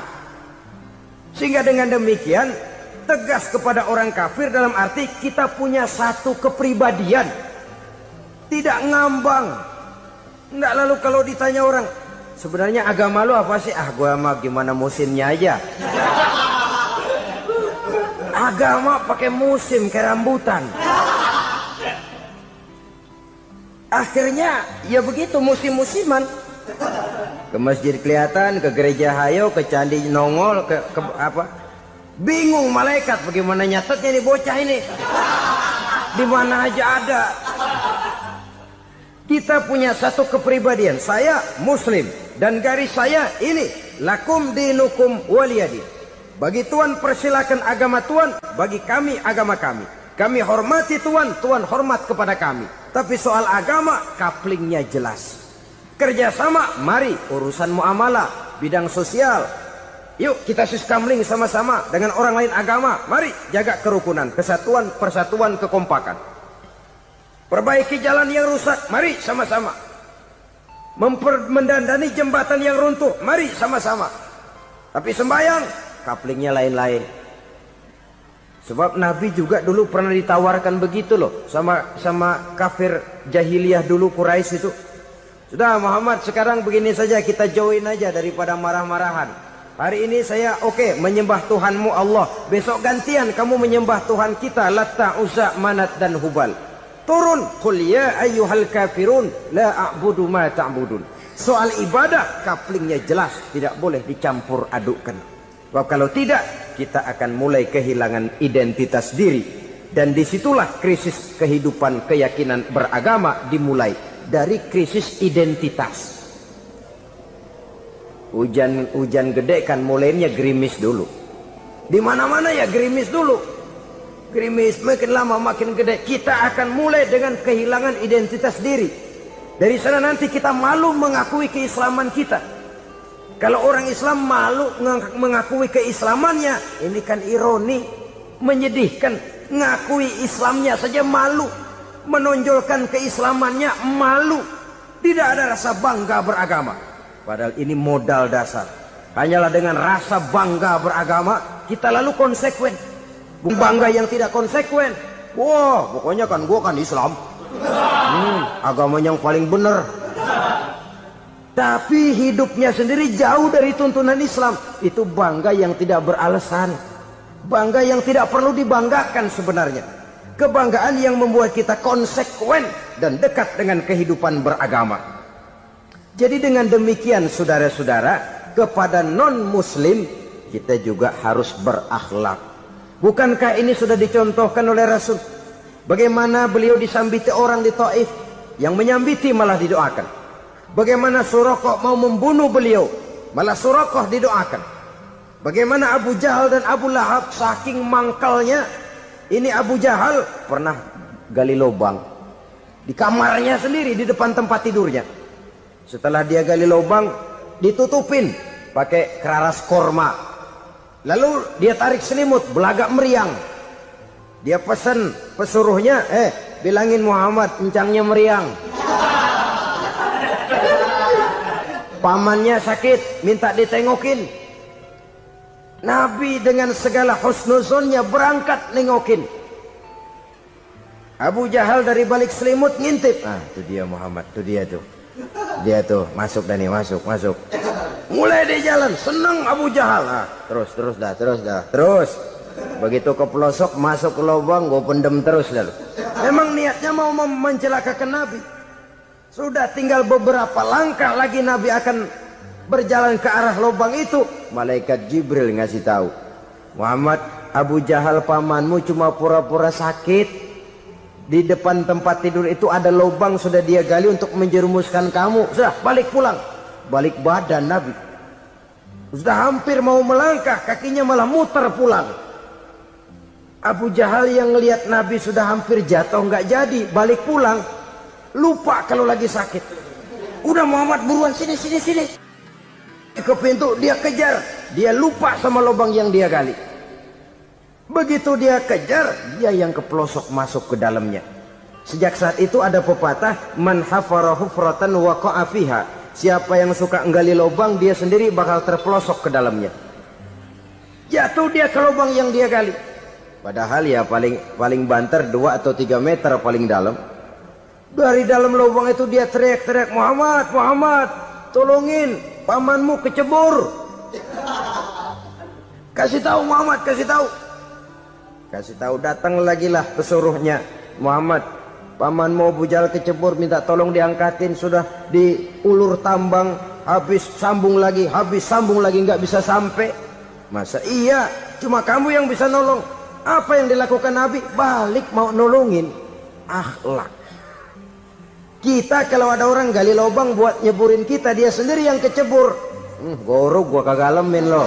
Sehingga dengan demikian tegas kepada orang kafir dalam arti kita punya satu kepribadian. Tidak ngambang. Enggak, lalu kalau ditanya orang, sebenarnya agama lu apa sih? Ah, gua mah gimana musimnya aja. Agama pakai musim kayak rambutan. Akhirnya ya begitu, musim-musiman. Ke masjid kelihatan, ke gereja hayo, ke candi nongol, ke apa? Bingung malaikat bagaimana nyatetnya nih bocah ini. Di mana aja ada. Kita punya satu kepribadian. Saya Muslim dan garis saya ini, lakum dinukum waliyadin. Bagi Tuhan persilakan agama Tuhan, bagi kami agama kami. Kami hormati Tuhan, Tuhan hormat kepada kami. Tapi soal agama, couplingnya jelas. Kerjasama, mari urusan muamalah, bidang sosial. Yuk kita siskamling sama-sama dengan orang lain agama. Mari jaga kerukunan, kesatuan, persatuan, kekompakan. Perbaiki jalan yang rusak, mari sama-sama. Mendandani jembatan yang runtuh, mari sama-sama. Tapi sembahyang, couplingnya lain-lain. Sebab Nabi juga dulu pernah ditawarkan begitu loh sama kafir jahiliyah dulu, Quraisy itu. Sudah Muhammad, sekarang begini saja, kita join aja daripada marah-marahan. Hari ini saya oke menyembah Tuhanmu Allah. Besok gantian kamu menyembah Tuhan kita, Latta, Uzza, Manat dan Hubal. Turun, qul ya ayyuhal kafirun la a'budu ma ta'budun. Soal ibadah couplingnya jelas, tidak boleh dicampur adukkan. Sebab kalau tidak, kita akan mulai kehilangan identitas diri. Dan disitulah krisis kehidupan keyakinan beragama dimulai. Dari krisis identitas. Hujan gede kan mulainya gerimis dulu. Di mana-mana ya gerimis dulu. Gerimis makin lama makin gede. Kita akan mulai dengan kehilangan identitas diri. Dari sana nanti kita malu mengakui keislaman kita. Kalau orang Islam malu mengakui keislamannya, ini kan ironi, menyedihkan. Ngakui Islamnya saja malu, menonjolkan keislamannya malu. Tidak ada rasa bangga beragama. Padahal ini modal dasar. Hanyalah dengan rasa bangga beragama kita lalu konsekuen. Bukan bangga yang tidak konsekuen. Wah, pokoknya kan gua kan Islam. Agama yang paling benar. Tapi hidupnya sendiri jauh dari tuntunan Islam. Itu bangga yang tidak beralasan. Bangga yang tidak perlu dibanggakan sebenarnya. Kebanggaan yang membuat kita konsekuen dan dekat dengan kehidupan beragama. Jadi dengan demikian saudara-saudara, kepada non-muslim kita juga harus berakhlak. Bukankah ini sudah dicontohkan oleh Rasul? Bagaimana beliau disambiti orang di Taif, yang menyambiti malah didoakan. Bagaimana Suraqah mau membunuh beliau, malah Suraqah didoakan. Bagaimana Abu Jahal dan Abu Lahab saking mangkalnya. Ini Abu Jahal pernah gali lubang di kamarnya sendiri, di depan tempat tidurnya. Setelah dia gali lubang, ditutupin pakai keraras korma. Lalu dia tarik selimut, belagak meriang. Dia pesan pesuruhnya, bilangin Muhammad encangnya meriang. Pamannya sakit, minta ditengokin. Nabi dengan segala husnuzonnya berangkat nengokin. Abu Jahal dari balik selimut ngintip. Ah, itu dia Muhammad, itu dia tuh. Dia tuh masuk dah nih, masuk. Mulai dia jalan, senang Abu Jahal. Ah, terus. Begitu ke pelosok, masuk ke lubang, gue pendem terus dah. Memang niatnya mau mencelakakan Nabi. Sudah tinggal beberapa langkah lagi Nabi akan berjalan ke arah lubang itu. Malaikat Jibril ngasih tahu, Muhammad, Abu Jahal pamanmu cuma pura-pura sakit. Di depan tempat tidur itu ada lubang sudah dia gali untuk menjerumuskan kamu. Sudah, balik pulang. Balik badan Nabi. Sudah hampir mau melangkah, kakinya malah muter pulang. Abu Jahal yang ngelihat Nabi sudah hampir jatuh, nggak jadi, balik pulang. Lupa kalau lagi sakit. Udah Muhammad buruan sini. Ke pintu dia kejar, dia lupa sama lubang yang dia gali. Begitu dia kejar, dia yang kepelosok masuk ke dalamnya. Sejak saat itu ada pepatah, man hafara hufratan waqa'a fiha. Siapa yang suka nggali lubang, dia sendiri bakal terpelosok ke dalamnya. Jatuh dia ke lubang yang dia gali. Padahal ya paling banter 2 atau 3 meter paling dalam. Dari dalam lubang itu dia teriak-teriak, Muhammad, tolongin, pamanmu kecebur. Kasih tahu Muhammad, kasih tahu. Datang lagi lah pesuruhnya, Muhammad, pamanmu Abu Jahal kecebur, minta tolong diangkatin. Sudah diulur tambang, habis sambung lagi, nggak bisa sampai. Masa iya, cuma kamu yang bisa nolong? Apa yang dilakukan Nabi? Balik mau nolongin. Akhlak. Kita kalau ada orang gali lubang buat nyeburin kita, dia sendiri yang kecebur. Gorok gua kagak lemin loh.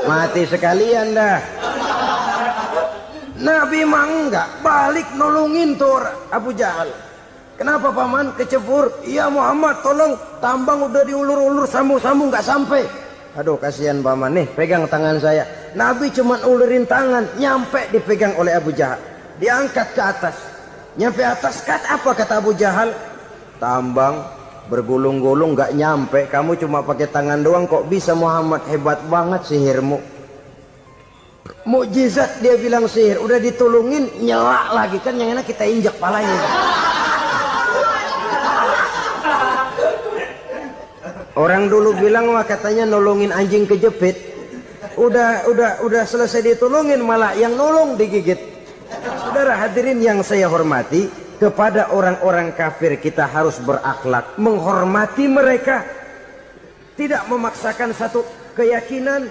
Mati sekalian dah. Nabi mah enggak, balik nolongin tuh Abu Jahal. Kenapa paman kecebur? Iya Muhammad, tolong, tambang udah diulur-ulur, sambung-sambung nggak sampai. Aduh kasihan paman, nih pegang tangan saya. Nabi cuma ulurin tangan, nyampe dipegang oleh Abu Jahal. Diangkat ke atas. Nyampe atas, apa kata Abu Jahal? Tambang bergulung-gulung nggak nyampe, kamu cuma pakai tangan doang kok bisa Muhammad, hebat banget sihirmu. Mukjizat dia bilang sihir, udah ditolongin nyelak lagi, kan yang enak kita injak palanya. Orang dulu bilang wah katanya nolongin anjing kejepit. Udah selesai ditolongin malah yang nolong digigit. Saudara hadirin yang saya hormati, kepada orang-orang kafir kita harus berakhlak, menghormati mereka, tidak memaksakan satu keyakinan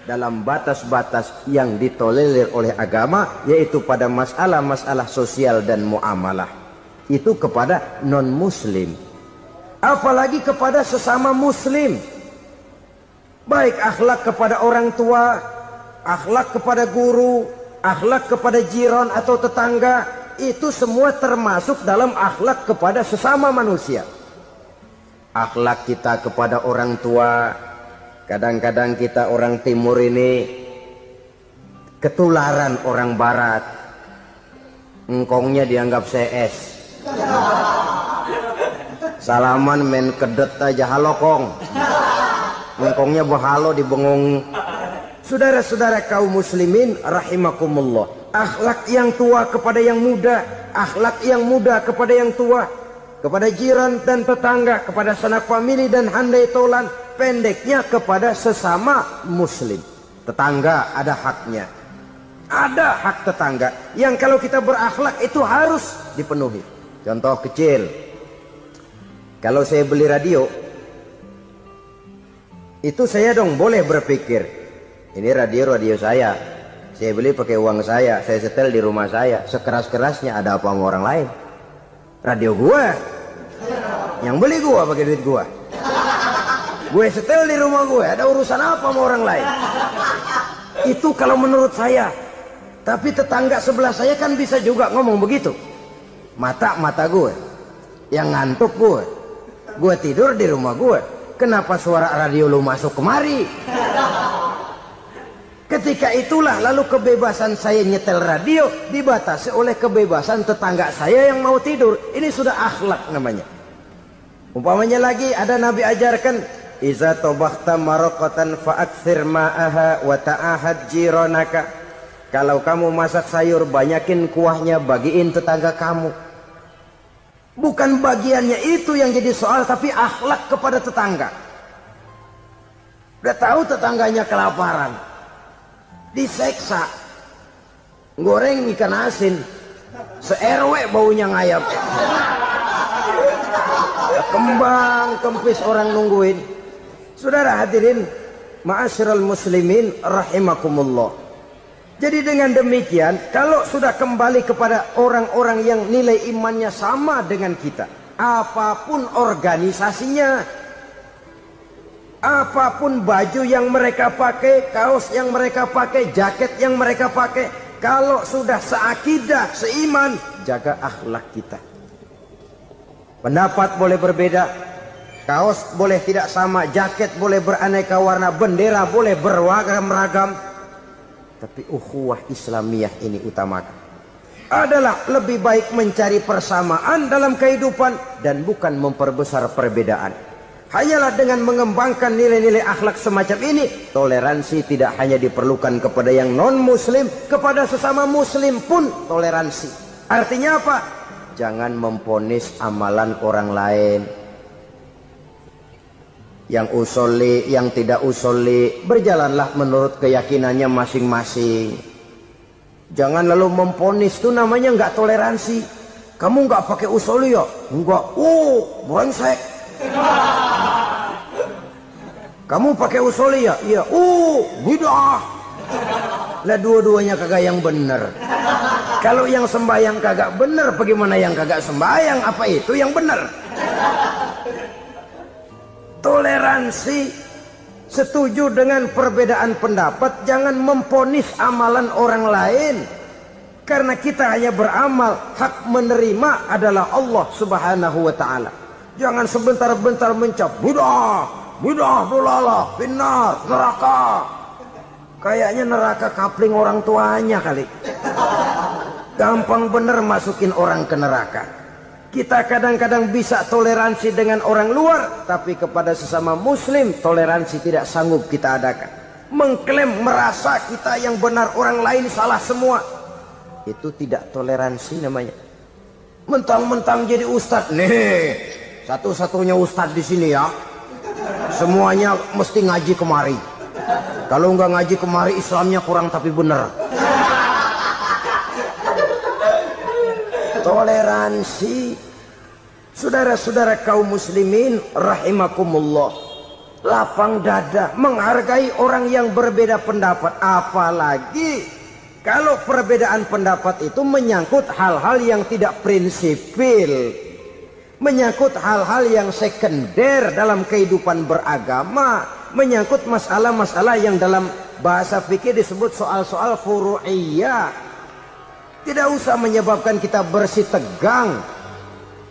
dalam batas-batas yang ditolerir oleh agama, yaitu pada masalah-masalah sosial dan muamalah. Itu kepada non-muslim. Apalagi kepada sesama muslim. Baik akhlak kepada orang tua, akhlak kepada guru, akhlak kepada jiran atau tetangga, itu semua termasuk dalam akhlak kepada sesama manusia. Akhlak kita kepada orang tua, kadang-kadang kita orang timur ini ketularan orang barat. Engkongnya dianggap CS. Salaman main kedet aja, halo kong. Engkongnya berhalo di bengong. Saudara-saudara kaum muslimin rahimakumullah, akhlak yang tua kepada yang muda, akhlak yang muda kepada yang tua, kepada jiran dan tetangga, kepada sanak famili dan handai tolan, pendeknya kepada sesama muslim. Tetangga ada haknya, ada hak tetangga yang kalau kita berakhlak itu harus dipenuhi. Contoh kecil, kalau saya beli radio, itu saya dong boleh berpikir, ini radio saya beli pakai uang saya setel di rumah saya, sekeras-kerasnya ada apa sama orang lain? Radio gua, yang beli gua pakai duit gua, gue setel di rumah gue, ada urusan apa sama orang lain? Itu kalau menurut saya. Tapi tetangga sebelah saya kan bisa juga ngomong begitu. Mata gue, yang ngantuk gue tidur di rumah gue, kenapa suara radio lu masuk kemari? Ketika itulah lalu kebebasan saya nyetel radio dibatasi oleh kebebasan tetangga saya yang mau tidur. Ini sudah akhlak namanya. Umpamanya lagi ada Nabi ajarkan, iza tobakhta maraqatan fa'akthir ma'aha wa ta'ahad jiranaka. Kalau kamu masak sayur, banyakin kuahnya, bagiin tetangga kamu. Bukan bagiannya itu yang jadi soal, tapi akhlak kepada tetangga. Udah tahu tetangganya kelaparan, diseksa, goreng ikan asin, se-RW baunya ngayap, kembang kempis orang nungguin. Saudara hadirin ma'asyiral muslimin rahimakumullah. Jadi dengan demikian, kalau sudah kembali kepada orang-orang yang nilai imannya sama dengan kita, apapun organisasinya, Apapun baju yang mereka pakai, kaos yang mereka pakai, jaket yang mereka pakai, kalau sudah seakidah, seiman, jaga akhlak kita. Pendapat boleh berbeda, kaos boleh tidak sama, jaket boleh beraneka warna, bendera boleh beragam-ragam, tapi ukhuwah Islamiyah ini utamakan. Adalah lebih baik mencari persamaan dalam kehidupan dan bukan memperbesar perbedaan. Hanyalah dengan mengembangkan nilai-nilai akhlak semacam ini, toleransi tidak hanya diperlukan kepada yang non-muslim, kepada sesama muslim pun toleransi. Artinya apa? Jangan memponis amalan orang lain. Yang usoli, yang tidak usoli, berjalanlah menurut keyakinannya masing-masing. Jangan lalu memponis, itu namanya nggak toleransi. Kamu nggak pakai usoli ya? Enggak. Brengsek. Kamu pakai usoli ya? Iya. Bid'ah. Lah dua-duanya kagak yang bener. Kalau yang sembahyang kagak bener, bagaimana yang kagak sembahyang? Apa itu yang bener? Toleransi. Setuju dengan perbedaan pendapat, jangan memponis amalan orang lain. Karena kita hanya beramal, hak menerima adalah Allah Subhanahu wa ta'ala. Jangan sebentar-bentar mencap bid'ah, dolalah, finnar, neraka. Kayaknya neraka kapling orang tuanya kali. Gampang bener masukin orang ke neraka. Kita kadang-kadang bisa toleransi dengan orang luar, tapi kepada sesama muslim toleransi tidak sanggup kita adakan. Mengklaim merasa kita yang benar, orang lain salah semua, itu tidak toleransi namanya. Mentang-mentang jadi ustadz, nih satu-satunya ustadz di sini ya, semuanya mesti ngaji kemari. Kalau nggak ngaji kemari, Islamnya kurang tapi bener. Toleransi. Saudara-saudara kaum muslimin rahimakumullah, lapang dada menghargai orang yang berbeda pendapat, apalagi kalau perbedaan pendapat itu menyangkut hal-hal yang tidak prinsipil, menyangkut hal-hal yang sekunder dalam kehidupan beragama, menyangkut masalah-masalah yang dalam bahasa fikih disebut soal-soal furu'iyah. Tidak usah menyebabkan kita bersih tegang.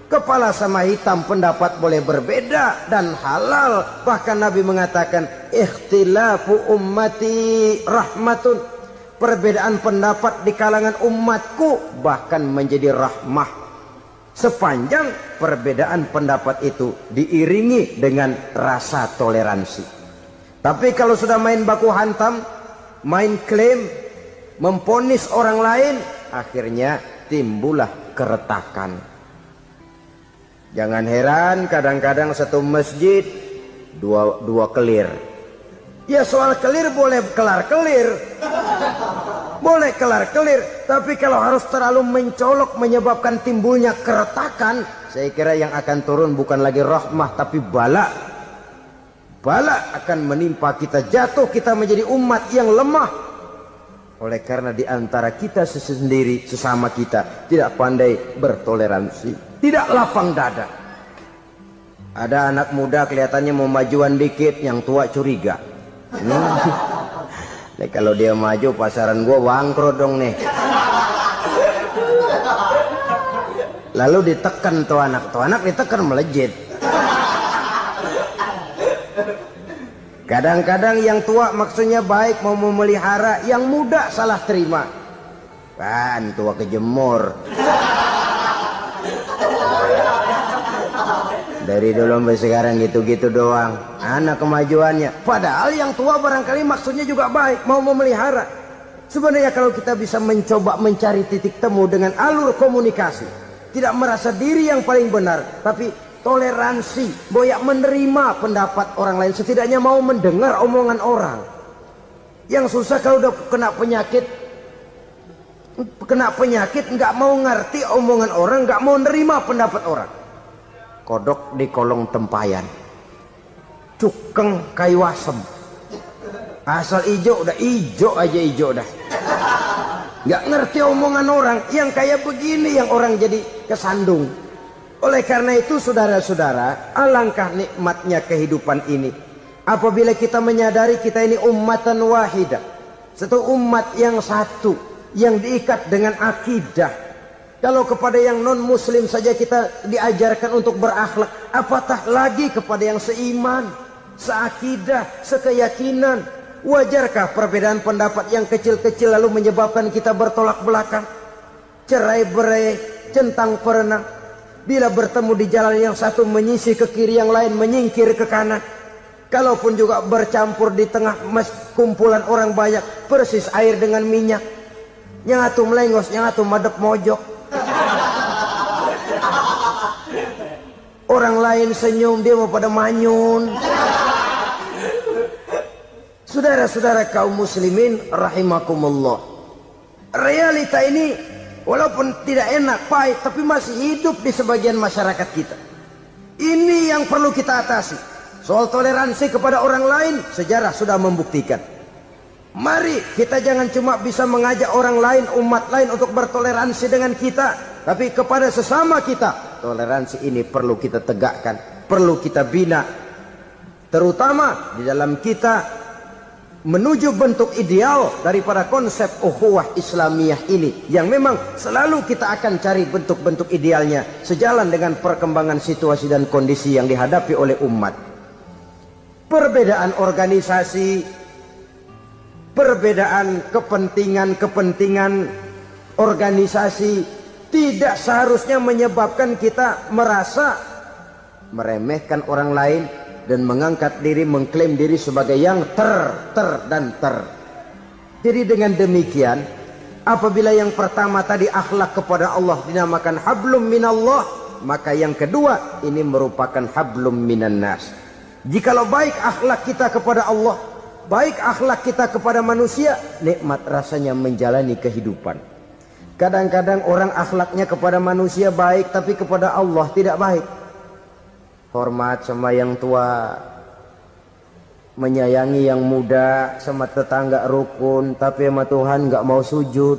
Kepala sama hitam pendapat boleh berbeda dan halal. Bahkan Nabi mengatakan ikhtilafu ummati rahmatun. Perbedaan pendapat di kalangan umatku bahkan menjadi rahmah, sepanjang perbedaan pendapat itu diiringi dengan rasa toleransi. Tapi kalau sudah main baku hantam, main klaim, memponis orang lain, akhirnya timbullah keretakan. Jangan heran kadang-kadang satu masjid dua kelir. Ya soal kelir boleh kelar-kelir, boleh kelar-kelir, tapi kalau harus terlalu mencolok menyebabkan timbulnya keretakan, saya kira yang akan turun bukan lagi rahmah tapi bala. Bala akan menimpa kita, jatuh kita menjadi umat yang lemah. Oleh karena di antara kita sendiri, sesama kita tidak pandai bertoleransi, tidak lapang dada. Ada anak muda kelihatannya mau majuan dikit, yang tua curiga. Nih, kalau dia maju pasaran gua bangkrut dong nih. Lalu ditekan tuh anak ditekan melejit. Kadang-kadang yang tua maksudnya baik, mau memelihara, yang muda salah terima. Kan tua kejemur. Dari dulu sampai sekarang gitu-gitu doang. Anak kemajuannya. Padahal yang tua barangkali maksudnya juga baik, mau memelihara. Sebenarnya kalau kita bisa mencoba mencari titik temu dengan alur komunikasi, tidak merasa diri yang paling benar, tapi toleransi, boyak menerima pendapat orang lain, setidaknya mau mendengar omongan orang. Yang susah kalau udah kena penyakit nggak mau ngerti omongan orang, nggak mau nerima pendapat orang. Kodok di kolong tempayan, cukeng kayu asem, asal ijo udah ijo aja, ijo dah. Nggak ngerti omongan orang, yang kayak begini yang orang jadi kesandung. Oleh karena itu saudara-saudara, alangkah nikmatnya kehidupan ini. Apabila kita menyadari kita ini ummatan wahidah, satu umat yang satu, yang diikat dengan akidah. Kalau kepada yang non muslim saja kita diajarkan untuk berakhlak, apatah lagi kepada yang seiman, seakidah, sekeyakinan. Wajarkah perbedaan pendapat yang kecil-kecil lalu menyebabkan kita bertolak belakang, cerai-berai, centang perenang? Bila bertemu di jalan yang satu menyisih ke kiri, yang lain menyingkir ke kanan. Kalaupun juga bercampur di tengah kumpulan orang banyak, persis air dengan minyak. Yang atu melengos, yang atu madep mojok. Orang lain senyum, dia mau pada manyun. Saudara-saudara kaum muslimin rahimakumullah. Realita ini walaupun tidak enak, pahit, tapi masih hidup di sebagian masyarakat kita. Ini yang perlu kita atasi. Soal toleransi kepada orang lain, sejarah sudah membuktikan. Mari kita jangan cuma bisa mengajak orang lain, umat lain untuk bertoleransi dengan kita, tapi kepada sesama kita. Toleransi ini perlu kita tegakkan, perlu kita bina. Terutama di dalam kita menuju bentuk ideal daripada konsep ukhuwah Islamiyah ini, yang memang selalu kita akan cari bentuk-bentuk idealnya sejalan dengan perkembangan situasi dan kondisi yang dihadapi oleh umat. Perbedaan organisasi, perbedaan kepentingan organisasi tidak seharusnya menyebabkan kita merasa meremehkan orang lain dan mengangkat diri, mengklaim diri sebagai yang ter. Jadi dengan demikian, apabila yang pertama tadi akhlak kepada Allah dinamakan hablum minallah, maka yang kedua ini merupakan hablum minan nas. Jikalau baik akhlak kita kepada Allah, baik akhlak kita kepada manusia, nikmat rasanya menjalani kehidupan. Kadang-kadang orang akhlaknya kepada manusia baik, tapi kepada Allah tidak baik. Hormat sama yang tua, menyayangi yang muda, sama tetangga rukun, tapi sama Tuhan nggak mau sujud.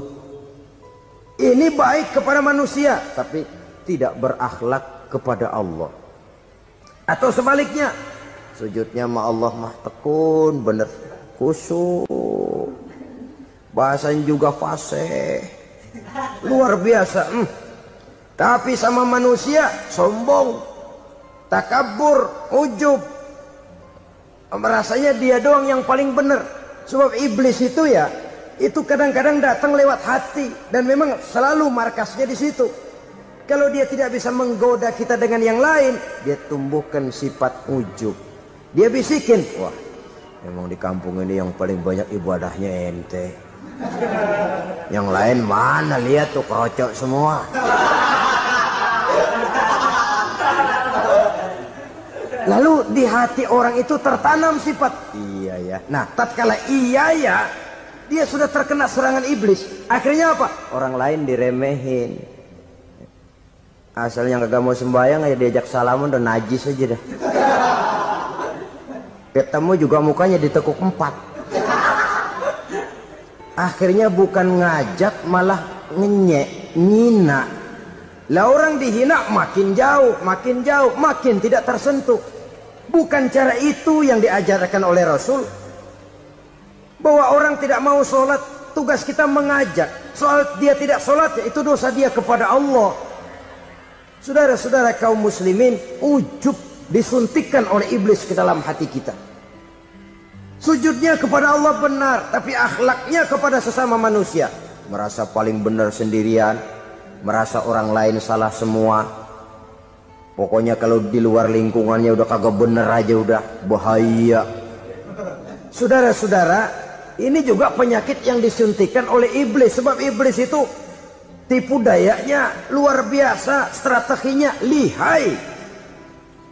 Ini baik kepada manusia, tapi tidak berakhlak kepada Allah. Atau sebaliknya, sujudnya sama Allah mah tekun, bener khusyuk, bahasanya juga fasih, luar biasa. Tapi sama manusia sombong, takabur, ujub, merasanya dia doang yang paling benar. Sebab iblis itu ya, itu kadang-kadang datang lewat hati dan memang selalu markasnya di situ. Kalau dia tidak bisa menggoda kita dengan yang lain, dia tumbuhkan sifat ujub. Dia bisikin, wah memang di kampung ini yang paling banyak ibadahnya ente. Yang lain mana, lihat tuh kerocok semua. Lalu di hati orang itu tertanam sifat iya ya. Nah tatkala iya ya, dia sudah terkena serangan iblis. Akhirnya apa? Orang lain diremehin. Asalnya kagak mau sembahyang aja diajak salaman udah najis aja dah. Ketemu juga mukanya ditekuk 4. Akhirnya bukan ngajak malah ngenyek, ngina. Lah orang dihina makin jauh, makin tidak tersentuh. Bukan cara itu yang diajarkan oleh Rasul. Bahwa orang tidak mau sholat, tugas kita mengajak. Soal dia tidak sholat, ya itu dosa dia kepada Allah. Saudara-saudara kaum muslimin, ujub disuntikkan oleh iblis ke dalam hati kita. Sujudnya kepada Allah benar, tapi akhlaknya kepada sesama manusia merasa paling benar sendirian, merasa orang lain salah semua. Pokoknya kalau di luar lingkungannya udah kagak bener aja udah bahaya. Saudara-saudara, ini juga penyakit yang disuntikan oleh iblis. Sebab iblis itu tipu dayanya luar biasa, strateginya lihai.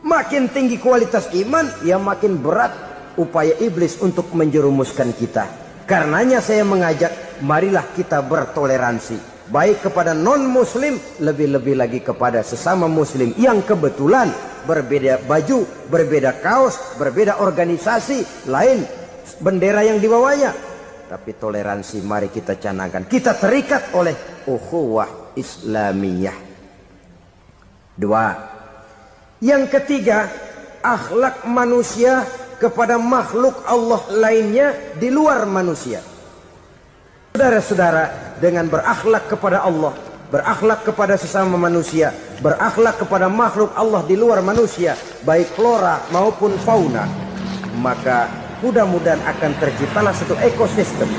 Makin tinggi kualitas iman, ya makin berat upaya iblis untuk menjerumuskan kita. Karenanya saya mengajak, marilah kita bertoleransi, baik kepada non muslim, lebih-lebih lagi kepada sesama muslim yang kebetulan berbeda baju, berbeda kaos, berbeda organisasi, lain bendera yang dibawanya. Tapi toleransi mari kita canangkan. Kita terikat oleh ukhuwah Islamiyah. 2. Yang ketiga, akhlak manusia kepada makhluk Allah lainnya di luar manusia. Saudara-saudara, dengan berakhlak kepada Allah, berakhlak kepada sesama manusia, berakhlak kepada makhluk Allah di luar manusia, baik flora maupun fauna, maka mudah-mudahan akan terciptalah satu ekosistem.